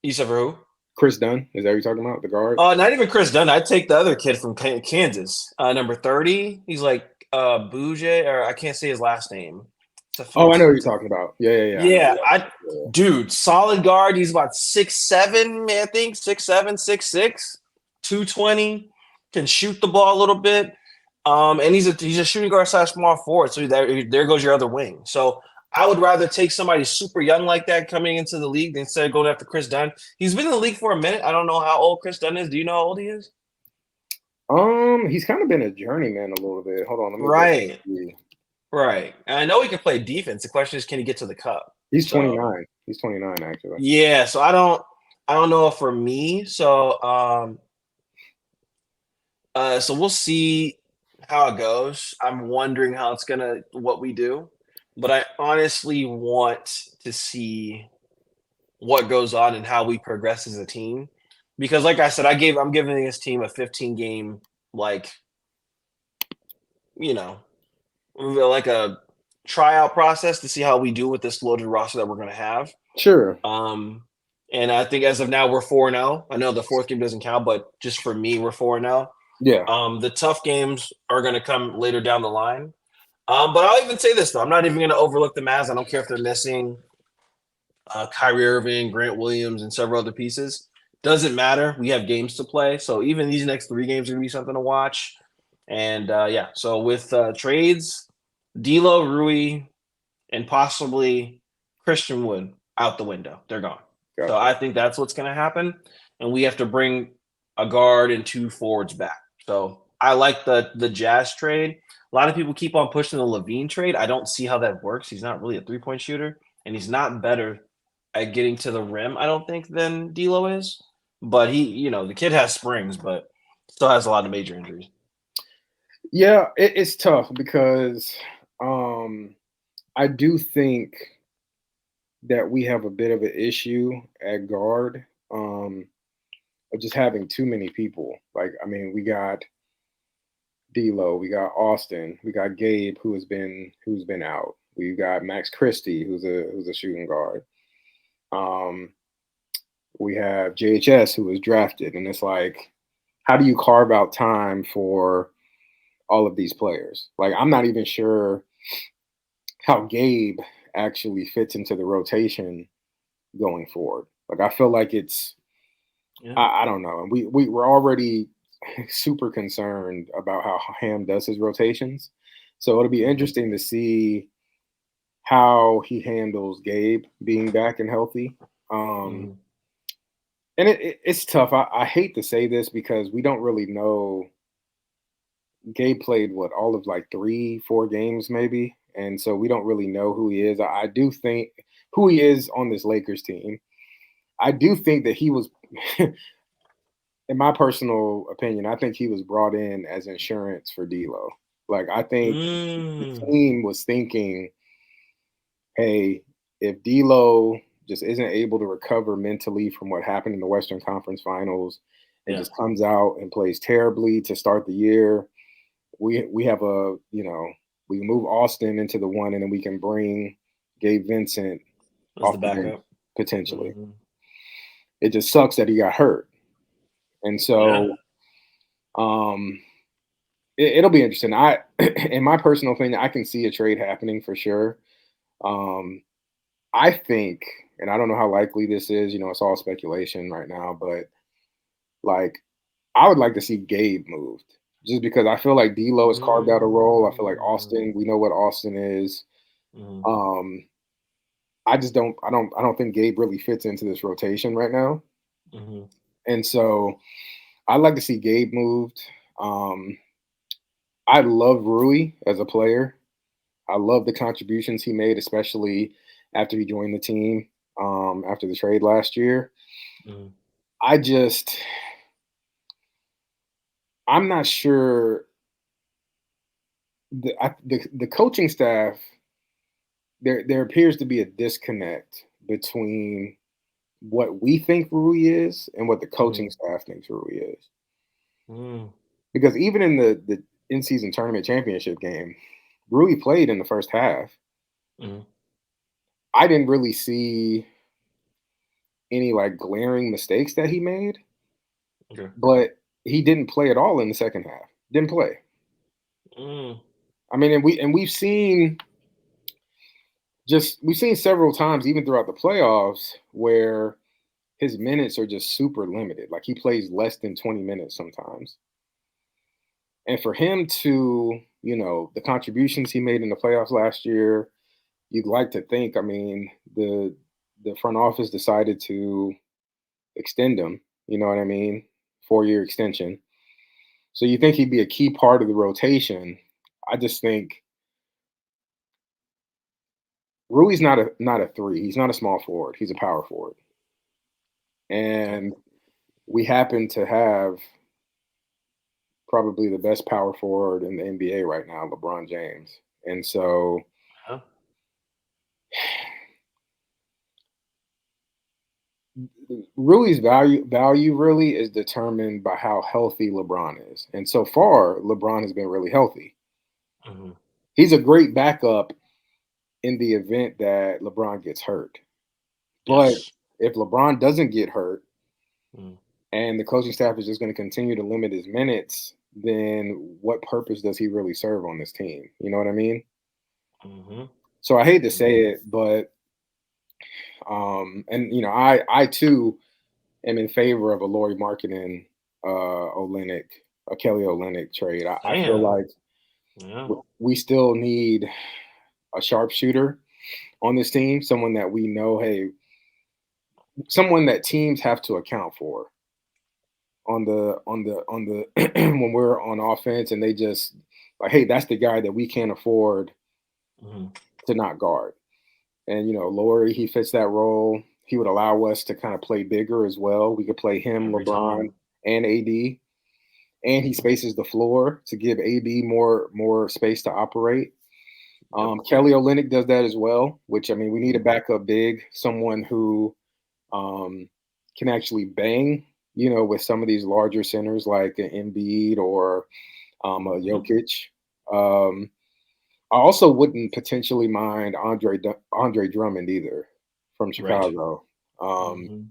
You said for who? Chris Dunn. Is that what you're talking about? The guard? Not even Chris Dunn. I'd take the other kid from Kansas, number 30. He's like Bouge, or I can't say his last name. I know what you're talking about. Yeah. Dude, solid guard. He's about 6'7", I think, 6'7", 6'6", 220. Can shoot the ball a little bit. And he's a shooting guard / small forward. So there goes your other wing. So I would rather take somebody super young like that coming into the league instead of going after Chris Dunn. He's been in the league for a minute. I don't know how old Chris Dunn is. Do you know how old he is? He's kind of been a journeyman a little bit. Hold on, let me Right. see. Right. And I know he can play defense. The question is, can he get to the cup? He's So 29. He's 29 actually. yeah, so I don't know for me. So so we'll see how it goes. I'm wondering how it's gonna what we do. But I honestly want to see what goes on and how we progress as a team. Because like I said, I'm giving this team a 15 game like you know like a tryout process to see how we do with this loaded roster that we're going to have. Sure. And I think as of now we're 4-0. I know the fourth game doesn't count, but just for me, we're 4-0. Yeah. The tough games are going to come later down the line. But I'll even say this though: I'm not even going to overlook the Mavs. I don't care if they're missing Kyrie Irving, Grant Williams, and several other pieces. Doesn't matter. We have games to play, so even these next 3 games are going to be something to watch. And yeah, so with trades, D'Lo, Rui, and possibly Christian Wood out the window. They're gone. Gotcha. So I think that's what's going to happen. And we have to bring a guard and 2 forwards back. So I like the Jazz trade. A lot of people keep on pushing the Levine trade. I don't see how that works. He's not really a 3-point shooter, and he's not better at getting to the rim, I don't think, than D'Lo is. But he, the kid has springs, but still has a lot of major injuries. Yeah, it's tough because I do think that we have a bit of an issue at guard of just having too many people. Like, I mean, we got D'Lo, we got Austin, we got Gabe who's been out. We've got Max Christie who's a shooting guard. We have JHS who was drafted, and it's like, how do you carve out time for all of these players? Like, I'm not even sure how Gabe actually fits into the rotation going forward. Like, I feel like it's, I don't know. And we're already super concerned about how Ham does his rotations. So it'll be interesting to see how he handles Gabe being back and healthy. And it's tough. I hate to say this because we don't really know. Gabe played all of like 3-4 games maybe, and so we don't really know who he is. I do think who he is on this Lakers team. I do think that he was, in my personal opinion, I think he was brought in as insurance for D'Lo. Like, I think the team was thinking, hey, if D'Lo just isn't able to recover mentally from what happened in the Western Conference Finals and just comes out and plays terribly to start the year, we have we can move Austin into the 1, and then we can bring Gabe Vincent off the backup potentially. It just sucks that he got hurt, and so it'll be interesting. In my personal opinion, I can see a trade happening for sure. I think, and I don't know how likely this is, it's all speculation right now, but like, I would like to see Gabe moved just because I feel like D'Lo has carved out a role. I feel like Austin, we know what Austin is. I don't think Gabe really fits into this rotation right now. And so I'd like to see Gabe moved. I love Rui as a player. I love the contributions he made, especially after he joined the team after the trade last year. I'm not sure. The coaching staff, there appears to be a disconnect between what we think Rui is and what the coaching staff thinks Rui is. Because even in the in-season tournament championship game, Rui played in the first half. I didn't really see any like glaring mistakes that he made, but he didn't play at all in the second half. Didn't play. I mean, and we've seen several times, even throughout the playoffs, where his minutes are just super limited. Like, he plays less than 20 minutes sometimes. And for him to, the contributions he made in the playoffs last year, you'd like to think. I mean, the front office decided to extend him. You know what I mean? 4-year extension. So you think he'd be a key part of the rotation. I just think Rui's not a three. He's not a small forward. He's a power forward. And we happen to have probably the best power forward in the NBA right now, LeBron James. And so Huh? Rui's value really is determined by how healthy LeBron is. And so far, LeBron has been really healthy. Hmm. He's a great backup in the event that LeBron gets hurt. But Yes. if LeBron doesn't get hurt Mm. and the coaching staff is just going to continue to limit his minutes, then what purpose does he really serve on this team? You know what I mean? Hmm. So I hate to say it, but and I too am in favor of a Laurie Markkinen, Kelly Olynyk trade. I feel Damn. like Yeah. we still need a sharpshooter on this team, someone that we know, hey, someone that teams have to account for on the when we're on offense, and they just like, hey, that's the guy that we can't afford Hmm. to not guard. And Laurie, he fits that role. He would allow us to kind of play bigger as well. We could play him, Every LeBron, time. and AD, and he spaces the floor to give AB more space to operate. Yep. Kelly Olynyk does that as well, which I mean, we need a Mhm. backup big, someone who um, can actually bang, with some of these larger centers like an Embiid or a Mhm. Jokic. Um, I also wouldn't potentially mind Andre Drummond either from Right. Chicago. Um, Hmm.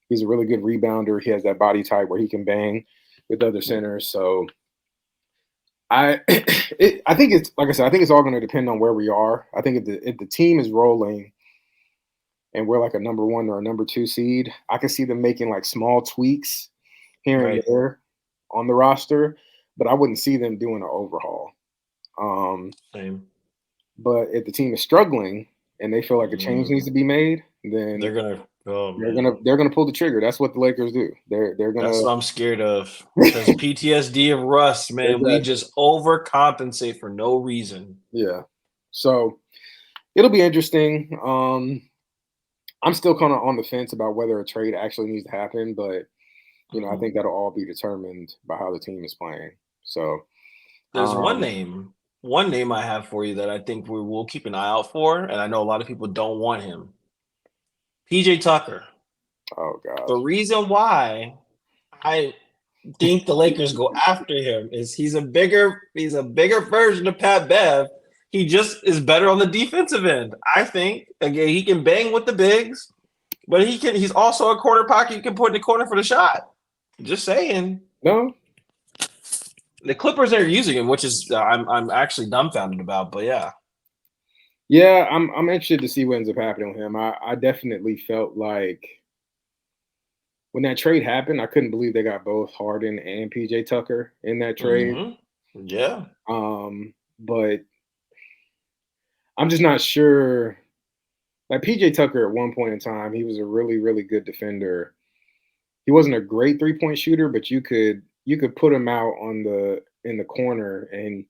he's a really good rebounder. He has that body type where he can bang with other centers. So I think it's like I said. I think it's all going to depend on where we are. I think if the team is rolling and we're like a number one or a number two seed, I can see them making like small tweaks here and Right. there on the roster, but I wouldn't see them doing an overhaul. Same. But if the team is struggling and they feel like a change needs Mm. to be made, then They're gonna. Oh they're gonna man. they're gonna pull the trigger. That's what the Lakers do. They're gonna That's what I'm scared of. Because PTSD of Russ, man, we exactly, just overcompensate for no reason. yeah. So it'll be interesting. I'm still kind of on the fence about whether a trade actually needs to happen, but I Mhm. think that'll all be determined by how the team is playing. So, There's um, one name I have for you that I think we will keep an eye out for, and I know a lot of people don't want him. PJ Tucker. oh The gosh, reason why I think the Lakers go after him is he's a bigger version of Pat Bev. He just is better on the defensive end. I think again he can bang with the bigs, but he's also a corner pocket you can put in the corner for the shot. Just saying. no, The Clippers are using him, which is I'm actually dumbfounded about, but yeah. yeah, I'm interested to see what ends up happening with him. I definitely felt like when that trade happened, I couldn't believe they got both Harden and PJ Tucker in that trade. Hmm. Yeah. But I'm just not sure. Like PJ Tucker at one point in time, he was a really, really good defender. He wasn't a great 3-point shooter, but you could put him out on the in the corner, and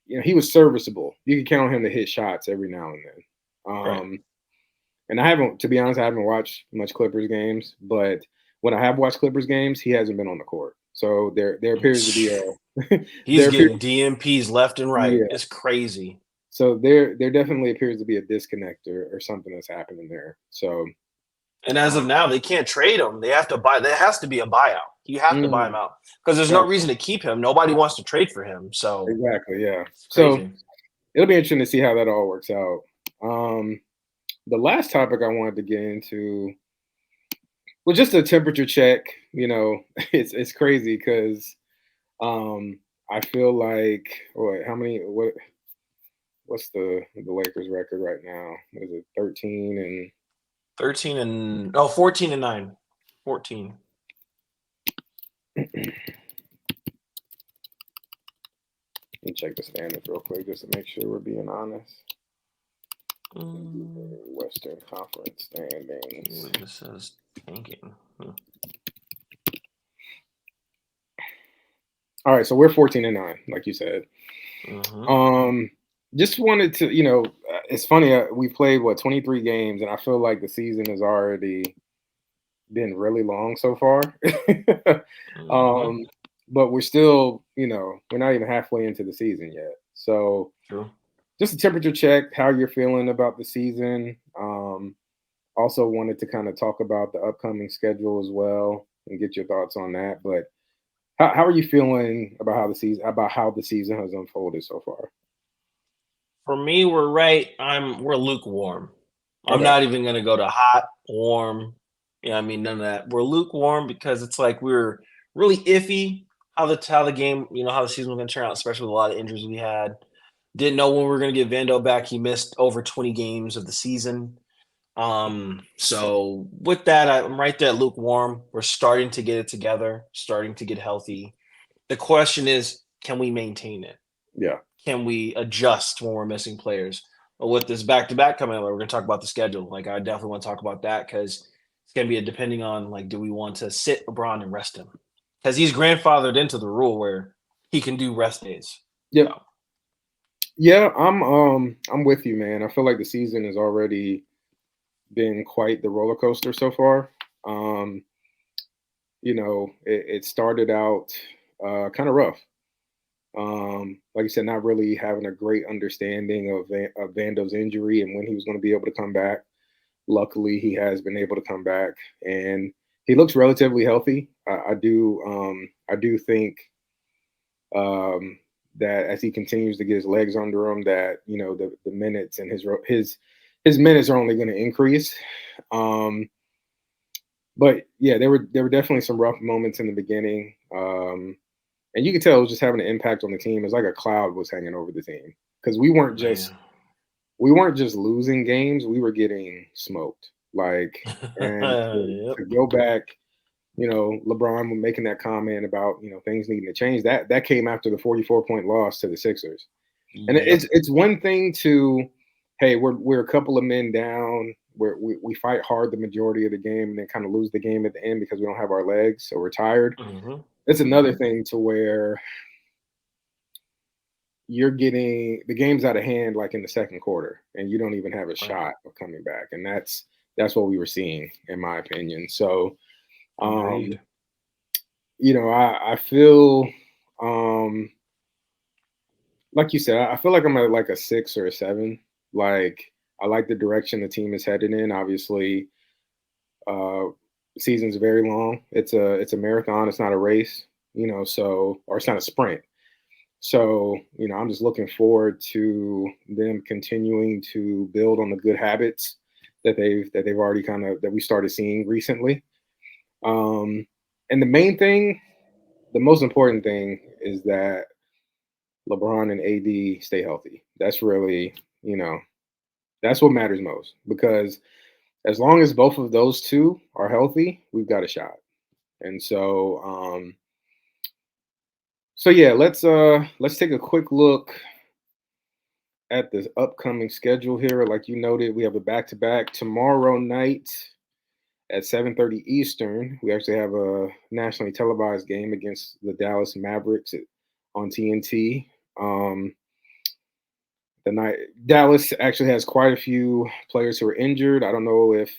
he was serviceable. You could count on him to hit shots every now and then. Right. And I haven't, to be honest, I haven't watched much Clippers games, but when I have watched Clippers games, he hasn't been on the court. So there appears to be a He's there appears getting DMPs left and right. yeah. It's crazy. So there definitely appears to be a disconnect or something that's happening there. So And as of um, now, they can't trade him. They have to buy. There has to be a buyout. You have to buy him mm, out because there's no right, reason to keep him. Nobody wants to trade for him. So exactly, yeah. it's So crazy. it'll be interesting to see how that all works out. Um, the last topic I wanted to get into was just a temperature check. It's crazy because I feel like what's the Lakers record right now? What is it, 13 14 and 9. 14. and let me check the standings real quick just to make sure we're being honest. Western Conference standings. This says tanking. All right, so we're 14-9, like you said. Just wanted to, it's funny. We played 23 games, and I feel like the season has already been really long so far. But we're still, we're not even halfway into the season yet. So, True. Just a temperature check, how you're feeling about the season. Also wanted to kind of talk about the upcoming schedule as well and get your thoughts on that. But how are you feeling about how the season has unfolded so far? For me, we're lukewarm. I'm Okay. not even gonna go to hot, warm. Yeah, I mean none of that. We're lukewarm because it's like we're really iffy how the game, how the season was gonna turn out, especially with a lot of injuries we had. Didn't know when we were gonna get Vando back. He missed over 20 games of the season. So with that, I'm right there lukewarm. We're starting to get it together, starting to get healthy. The question is, can we maintain it? Yeah. Can we adjust when we're missing players? But with this back-to-back coming up, we're going to talk about the schedule. Like, I definitely want to talk about that because it's going to be depending on, like, do we want to sit LeBron and rest him? Because he's grandfathered into the rule where he can do rest days. Yeah. Yeah, I'm with you, man. I feel like the season has already been quite the roller coaster so far. It started out kind of rough. Like I said, not really having a great understanding of Vando's injury and when he was going to be able to come back. Luckily, he has been able to come back, and he looks relatively healthy. I do think that as he continues to get his legs under him, that the minutes and his minutes are only going to increase. But yeah, there were definitely some rough moments in the beginning. And you could tell it was just having an impact on the team. It's like a cloud was hanging over the team because we weren't just losing games; we were getting smoked. And to go back, LeBron making that comment about things needing to change. That came after the 44-point loss to the Sixers, and it's one thing to, hey, we're a couple of men down. We fight hard the majority of the game and then kind of lose the game at the end because we don't have our legs, so we're tired. It's another thing to where you're getting the game's out of hand like in the second quarter and you don't even have a shot of coming back. And that's what we were seeing, in my opinion. So I feel like you said, I feel like I'm at like a 6 or a 7. Like I like the direction the team is headed in. Obviously, season's very long. It's a marathon. It's not a race, or it's not a sprint. So, I'm just looking forward to them continuing to build on the good habits that they've already that we started seeing recently. And the most important thing is that LeBron and AD stay healthy. That's really, that's what matters most, because as long as both of those two are healthy, we've got a shot. And so yeah, let's take a quick look at the upcoming schedule here. Like you noted, we have a back-to-back tomorrow night at 7:30 Eastern. We actually have a nationally televised game against the Dallas Mavericks on TNT. The night Dallas actually has quite a few players who are injured. I don't know if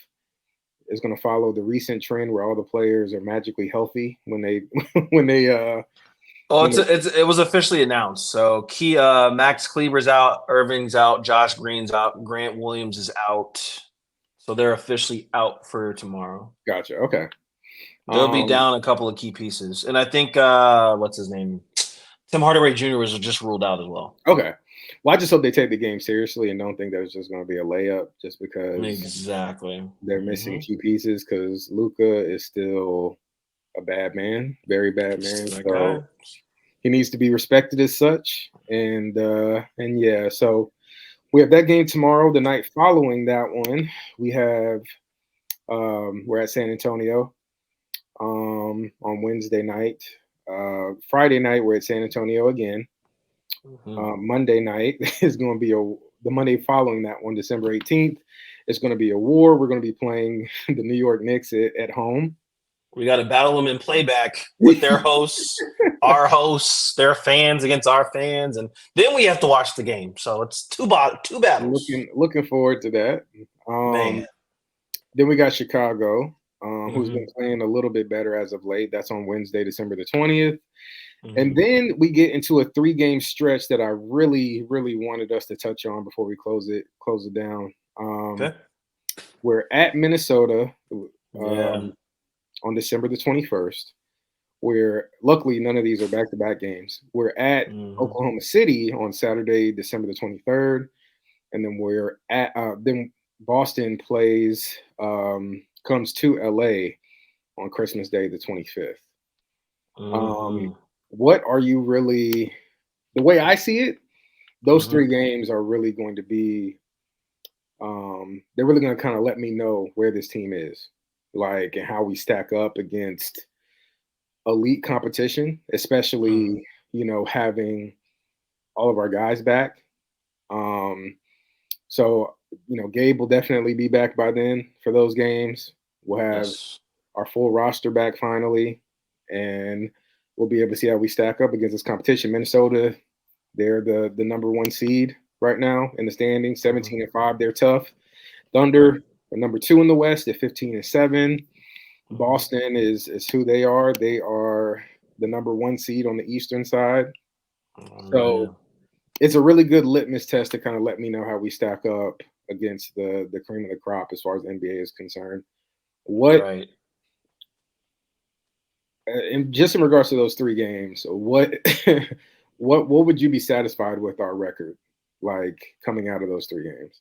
it's going to follow the recent trend where all the players are magically healthy when they when they it was officially announced. So Max Kleber's out, Irving's out, Josh Green's out, Grant Williams is out. So they're officially out for tomorrow. Gotcha. Okay. They'll be down a couple of key pieces. And I think what's his name? Tim Hardaway Jr. was just ruled out as well. Okay. Well, I just hope they take the game seriously and don't think that it's just going to be a layup just because they're missing key pieces, because Luka is still a bad man, very bad man. So he needs to be respected as such. And yeah, so we have that game tomorrow. The night following that one, we have we're at San Antonio on Wednesday night. Friday night, we're at San Antonio again. Monday night is going to be the Monday following that one, December 18th, it's going to be a war. We're going to be playing the New York Knicks at home. We got to battle them in playback with their hosts, our hosts, their fans against our fans, and then we have to watch the game. So it's two battles. Looking forward to that. Man. Then we got Chicago, who's Mhm. been playing a little bit better as of late. That's on Wednesday, December the 20th. And Mhm. then we get into a 3-game stretch that I really, really wanted us to touch on before we close it down. Okay. We're at Minnesota Yeah. on December the 21st. Where luckily none of these are back-to-back games. We're at Mhm. Oklahoma City on Saturday, December the 23rd, and then we're at then Boston plays comes to LA on Christmas Day the 25th. Mhm. What are you really, the way I see it, those Mhm. 3 games are really going to be they're really going to kind of let me know where this team is, like, and how we stack up against elite competition, especially, having all of our guys back. Um, so, Gabe will definitely be back by then for those games. We'll have Yes. our full roster back finally, and we'll be able to see how we stack up against this competition. Minnesota, they're the number 1 seed right now in the standings, 17-5. They're tough. Thunder are number 2 in the West at 15-7. Boston is who they are. They are the number 1 seed on the Eastern side. Oh, So man. it's a really good litmus test to kind of let me know how we stack up against the cream of the crop as far as NBA is concerned. What Right. and just in regards to those 3 games, what what would you be satisfied with our record, like, coming out of those 3 games?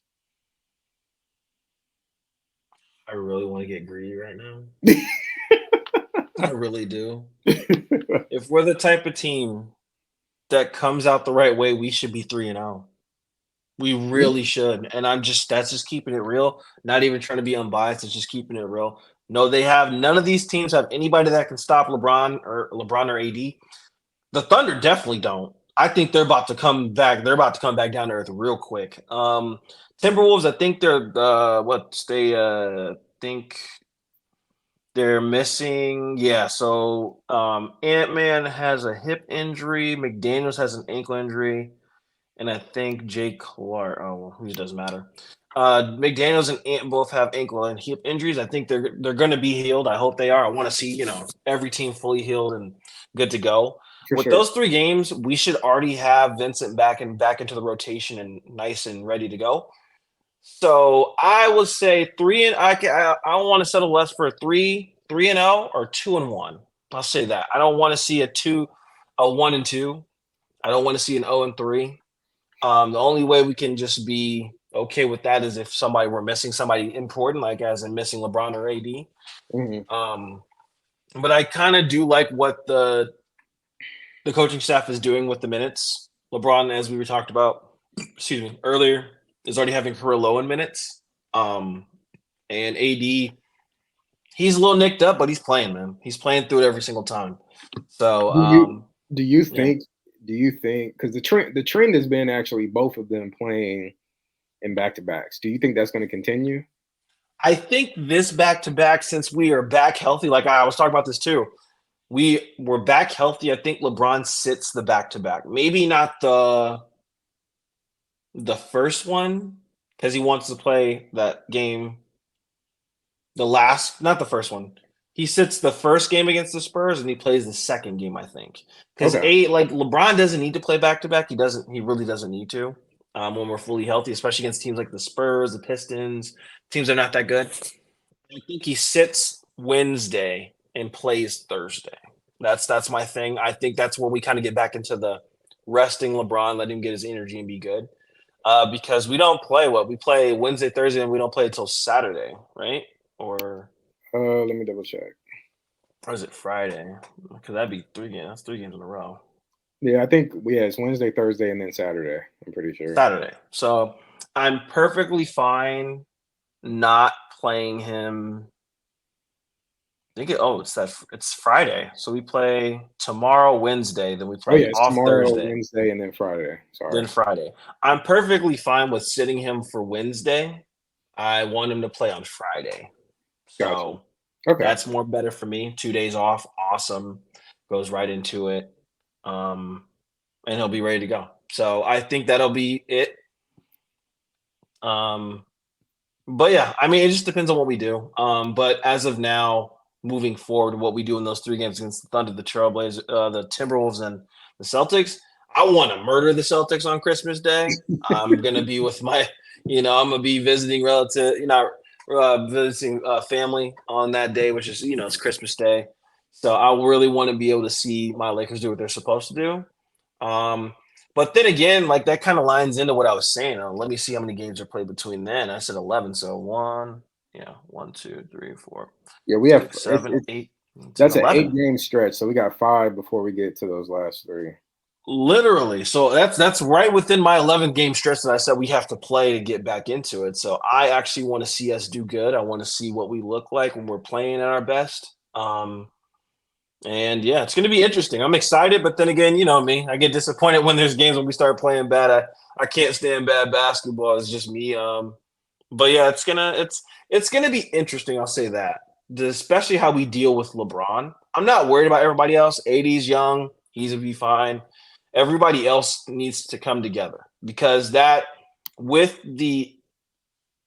I really want to get greedy right now. I really do. If we're the type of team that comes out the right way, we should be 3-0. We really should. And that's just keeping it real. Not even trying to be unbiased. It's just keeping it real. No, none of these teams have anybody that can stop LeBron or AD. The Thunder definitely don't. I think they're about to come back. They're about to come back down to earth real quick. Timberwolves, I think they're think they're missing. Yeah, so Ant-Man has a hip injury, McDaniels has an ankle injury, and I think Jay Clark. Oh, well, it doesn't matter. McDaniels and Ant both have ankle and hip injuries. I think they're going to be healed. I hope they are. I want to see every team fully healed and good to go. For With sure. those 3 games, we should already have Vincent back into the rotation and nice and ready to go. So I would say 3 and I want to settle less for 3-0 or 2-1. I'll say that. I don't want to see a 1-2. I don't want to see an 0-3. The only way we can just be okay with that is if we're missing somebody important, like as in missing LeBron or AD. Mm-hmm. But I kind of do like what the coaching staff is doing with the minutes. LeBron, as we were talked about, earlier, is already having career low in minutes. And AD, he's a little nicked up, but he's playing, man. He's playing through it every single time. So, Do you yeah. think because the trend has been actually both of them playing in back-to-backs. Do you think that's going to continue? I think this back-to-back, since we are back healthy, like I was talking about this too, we're back healthy. I think LeBron sits the back-to-back. Maybe not the first one because he wants to play that game. Not the first one. He sits the first game against the Spurs and he plays the second game, I think. Because Okay. like LeBron doesn't need to play back-to-back. He really doesn't need to when we're fully healthy, especially against teams like the Spurs, the Pistons, teams that are not that good. I think he sits Wednesday and plays Thursday. That's my thing. I think that's where we kind of get back into the resting LeBron, let him get his energy and be good. Because we don't play we play Wednesday, Thursday, and we don't play until Saturday, right? Or Let me double check. is it Friday? Because that'd be 3 games. That's 3 games in a row. Yeah, I think it's Wednesday, Thursday, and then Saturday. I'm pretty sure. Saturday. So I'm perfectly fine not playing him think it's Friday. So we play tomorrow, Wednesday, then we Oh play yeah, it's off tomorrow, Thursday, Wednesday, and then Friday. then Sorry. Friday. I'm perfectly fine with sitting him for Wednesday. I want him to play on Friday. Gotcha. So Okay. that's more better for me. 2 days off, awesome. Goes right into it. And he'll be ready to go. So I think that'll be it. Um, but yeah, I mean, it just depends on what we do. But as of now, moving forward, what we do in those 3 games against the Thunder, the Trailblazers, the Timberwolves, and the Celtics, I want to murder the Celtics on Christmas Day. I'm gonna be with my, I'm gonna be visiting relative, visiting family on that day, which is, it's Christmas Day. So I really want to be able to see my Lakers do what they're supposed to do. But then again, like that kind of lines into what I was saying. Let me see how many games are played between then. I said 11. So 1, 2, 3, 4, Yeah, we have 6, 7, 8, 10, that's an 11. 8-game stretch, so we got 5 before we get to those last 3. Literally. So that's right within my 11th game stretch that I said we have to play to get back into it. So I actually want to see us do good. I want to see what we look like when we're playing at our best. And yeah, it's going to be interesting. I'm excited, but then again, you know me, I get disappointed when there's games when we start playing bad. I can't stand bad basketball. It's just me. But yeah, it's gonna be interesting. I'll say that, especially how we deal with LeBron. I'm not worried about everybody else. AD's young; he's gonna be fine. Everybody else needs to come together because that with the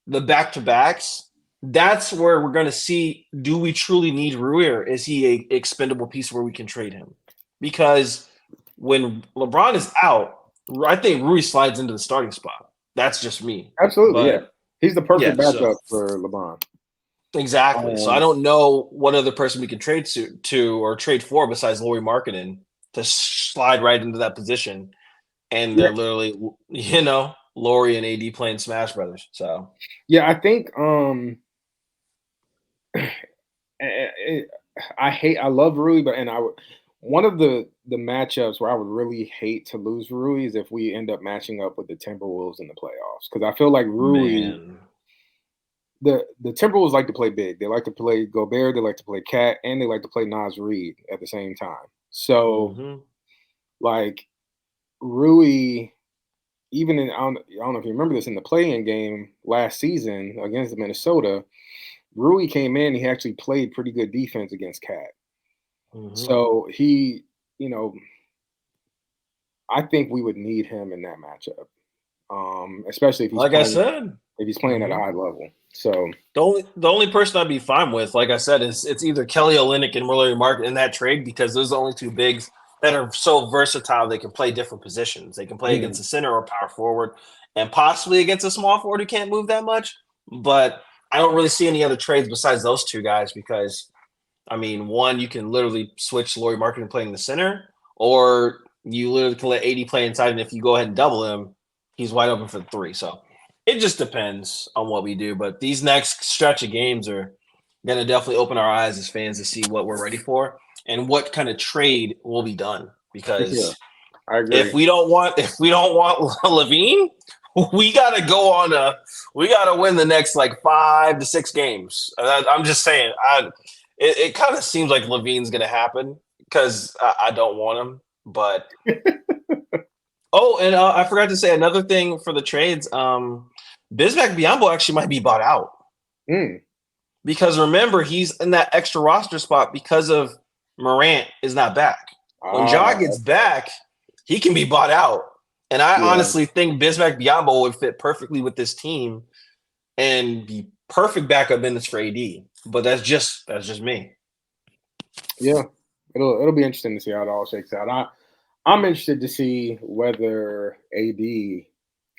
back to backs, that's where we're going to see, do we truly need Rui, or is he a expendable piece where we can trade him? Because when LeBron is out, I think Rui slides into the starting spot. That's just me. Absolutely, yeah. But He's the yeah, perfect so backup for LeBron. exactly. So I don't know what other person we can trade to or trade for besides Lauri Markkinen to slide right into that position. And Yeah, they're literally, Lauri and AD playing Smash Brothers. So yeah. I think I love Rui, but one of the matchups where I would really hate to lose Rui is if we end up matching up with the Timberwolves in the playoffs, because I feel like Rui, man. the Timberwolves like to play big. They like to play Gobert, they like to play Cat, and they like to play Nas Reed at the same time. So Mm-hmm. like Rui, even in I don't know if you remember this in the play-in game last season against Minnesota, Rui came in. He actually played pretty good defense against Cat. Mm-hmm. So he, you know, I think we would need him in that matchup, especially Like I said, if he's playing at a mm-hmm. high level. So the only person I'd be fine with, like I said, is it's either Kelly Olynyk and Lauri Markkinen in that trade because those are the only two bigs that are so versatile. They can play different positions. They can play against mhm. a center or power forward, and possibly against a small forward who can't move that much. But I don't really see any other trades besides those two guys because I mean, one, you can literally switch Lauri Markkinen playing the center, or you literally can let AD play inside, and if you go ahead and double him, he's wide open for the 3. So it just depends on what we do. But these next stretch of games are going to definitely open our eyes as fans to see what we're ready for and what kind of trade will be done. For sure, Because I if agree. we don't want Levine, we gotta win the next like 5 to 6 games. I'm just saying, it kind of seems like Levine's gonna happen because I don't want him. But and I forgot to say another thing for the trades. Bismack Biyombo actually might be bought out Mm. because remember he's in that extra roster spot because of Morant is not back. When Ja Ah, gets back, he can be bought out. And I yeah, honestly think Bismack Biyombo would fit perfectly with this team and be perfect backup minutes for AD. But that's just me. yeah. It'll be interesting to see how it all shakes out. I'm interested to see whether AD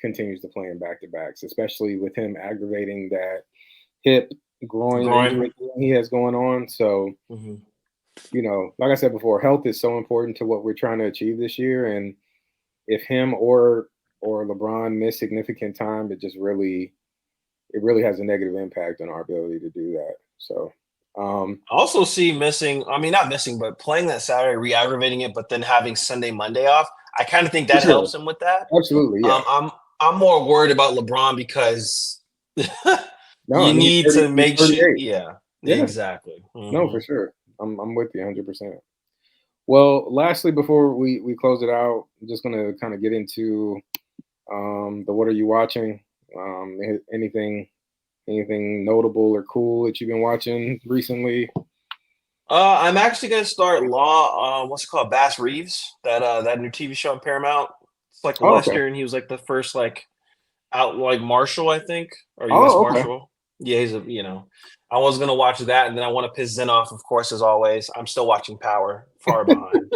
continues to play in back to backs, especially with him aggravating that hip groin Groin. injury he has going on. So, Mm-hmm. like I said before, health is so important to what we're trying to achieve this year. And if him or LeBron miss significant time, it really has a negative impact on our ability to do that. So, Also see missing, I mean not missing, but playing that Saturday, re-aggravating it, but then having Sunday, Monday off. I kind of think for that sure, helps him with that. absolutely, yeah. I'm more worried about LeBron because No, you I mean need to he's make sure, 38. yeah. Yeah, Exactly. no, for sure. I'm with you 100%. Well, lastly, before we close it out, I'm just gonna kind of get into the what are you watching? Anything notable or cool that you've been watching recently? I'm actually gonna start Law. What's it called? Bass Reeves. That new TV show on Paramount. It's like a Oh, okay. western. He was like the first like out like marshal, I think, or U.S. Oh, okay. Marshal. Yeah, he's a I was gonna watch that, and then I want to piss Zen off, of course, as always. I'm still watching Power, far behind.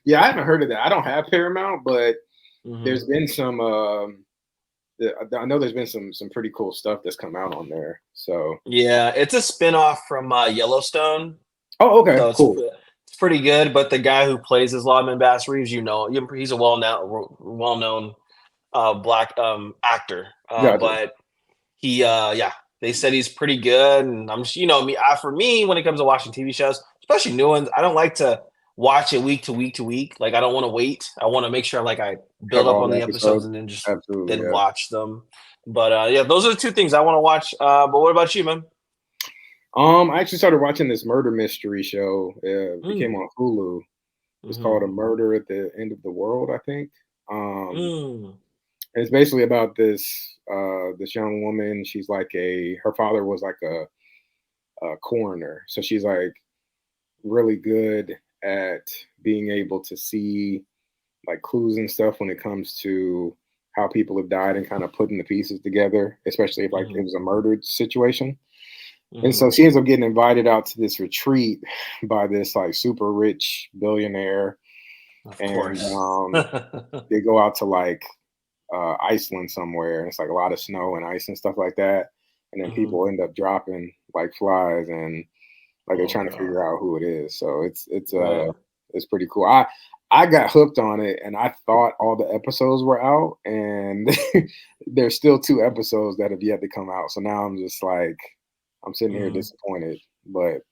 Yeah, I haven't heard of that. I don't have Paramount, but Hmm there's been some. I know there's been some pretty cool stuff that's come out on there. So, Yeah, it's a spin-off from Yellowstone, oh, okay, so cool. it's pretty good. But the guy who plays his lawman, Bass Reeves, he's a well-known black actor. Gotcha. But yeah, they said he's pretty good, and I'm just, me. For me, when it comes to watching TV shows, especially new ones, I don't like to watch it week to week to week. Like I don't want to wait. I want to make sure like I build Have up all on the the episodes episodes. and then just Absolutely, then yeah. watch them. But yeah, those are the two things I want to watch. But what about you, man? I actually started watching this murder mystery show. It came Mm, on Hulu. It's hmm called A Murder at the End of the World, I think. Um, mm, it's basically about this young woman. She's like her father was like a coroner, so she's like really good at being able to see like clues and stuff when it comes to how people have died and kind of putting the pieces together, especially if like it hmm was a murdered situation. And hmm so she ends up getting invited out to this retreat by this like super rich billionaire, Of and course. they go out to like Iceland somewhere, and it's like a lot of snow and ice and stuff like that. And then hmm people end up dropping like flies, and like they're Oh trying to God. figure out who it is. So Right. it's pretty cool. I got hooked on it, and I thought all the episodes were out, and there's still 2 episodes that have yet to come out. So now I'm just like I'm sitting here hmm disappointed, but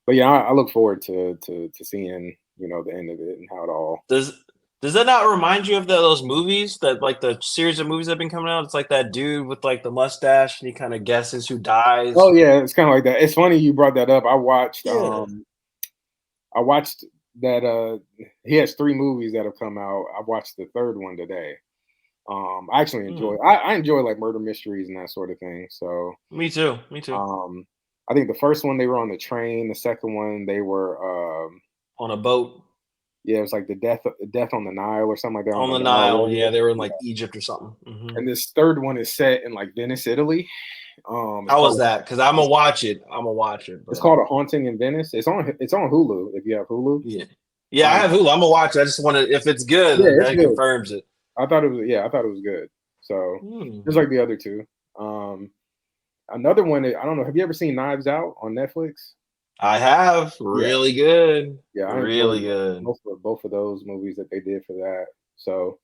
yeah, I look forward to seeing the end of it and how it all. Does does that not remind you of those movies that like the series of movies that have been coming out? It's like that dude with like the mustache and he kind of guesses who Oh dies. yeah, it's kind of like that. It's funny you brought that up. Yeah. I watched that he has 3 movies that have come out. I watched the third one today. I actually enjoy Hmm. I enjoy like murder mysteries and that sort of thing. So Me too. Me too. um I think the first one they were on the train, the second one they were On a boat yeah, it was like the death on the Nile or something like that on on the the Nile Nile. River. Yeah, they were in Yeah. like Egypt or something. And this third one is set in like Venice, Italy. It's How was called that? Because I'm gonna watch it. I'm gonna watch it. it's But called A Haunting in Venice. It's on Hulu if you have Hulu. yeah, yeah, I Um have Hulu. I'm gonna watch it. I just want to. If it's good, yeah, then it's that good. confirms it. I thought it was good. So Hmm. just like the other two. Um Another one I don't know, have you ever seen Knives Out on Netflix? I have Yeah. really good, Yeah, I enjoyed really good. both of those movies that they did for that. So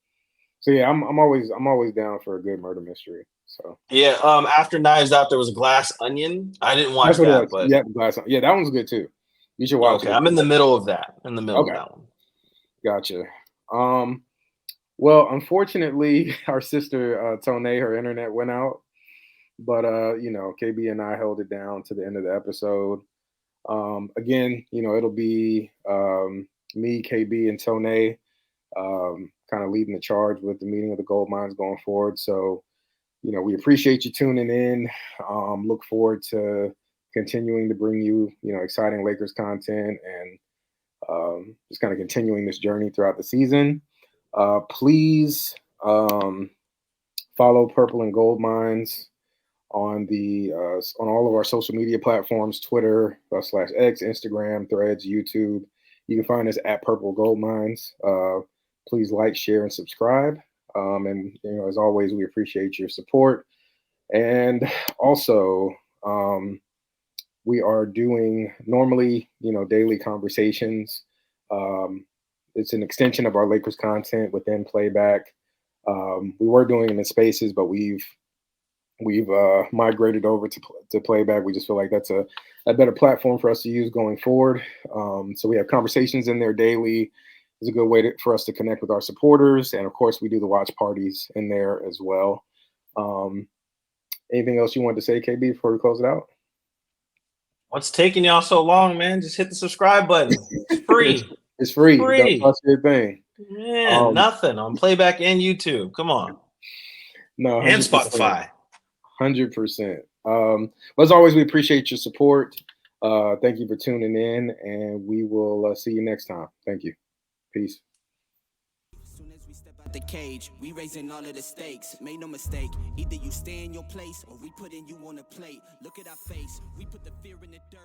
yeah, I'm always down for a good murder mystery. So Yeah. After Knives Out, there was Glass Onion. I didn't that's watch what it that, was. but Yeah, yeah, that one's good too. You should watch okay. it. I'm in the middle of that. In the middle of Okay, that one. gotcha. Um, well, unfortunately, our sister Tonaayyy, her internet went out, but KB and I held it down to the end of the episode. Again, it'll be me, KB, and Tonaayyy kind of leading the charge with the meeting of the gold mines going forward. So, we appreciate you tuning in. Look forward to continuing to bring you, exciting Lakers content and just kind of continuing this journey throughout the season. Please follow Purple and Gold Mines on all of our social media platforms: Twitter /X, Instagram, Threads, YouTube. You can find us at Purple Gold Mines. Please like, share, and subscribe. And as always, we appreciate your support. And also, we are doing normally, daily conversations. Um, it's an extension of our Lakers content within Playback. We were doing them in Spaces, but we've migrated over to Playback. We just feel like that's a better platform for us to use going forward. So we have conversations in there daily. It's a good way for us to connect with our supporters, and of course, we do the watch parties in there as well. Um, Anything else you wanted to say, KB, before we close it out? What's taking y'all so long, man? Just hit the subscribe button. It's free. It's free. It Free. don't cost you a thing. Man, nothing on Playback and YouTube. Come on. No, 100%. And Spotify. 100%. As always, we appreciate your support. Thank you for tuning in, and we will see you next time. Thank you. Peace. Soon as we step out the cage, we raising all of the stakes. Make no mistake, either you stay in your place or we putting you on a plate. Look at our face, we put the fear in the dirt.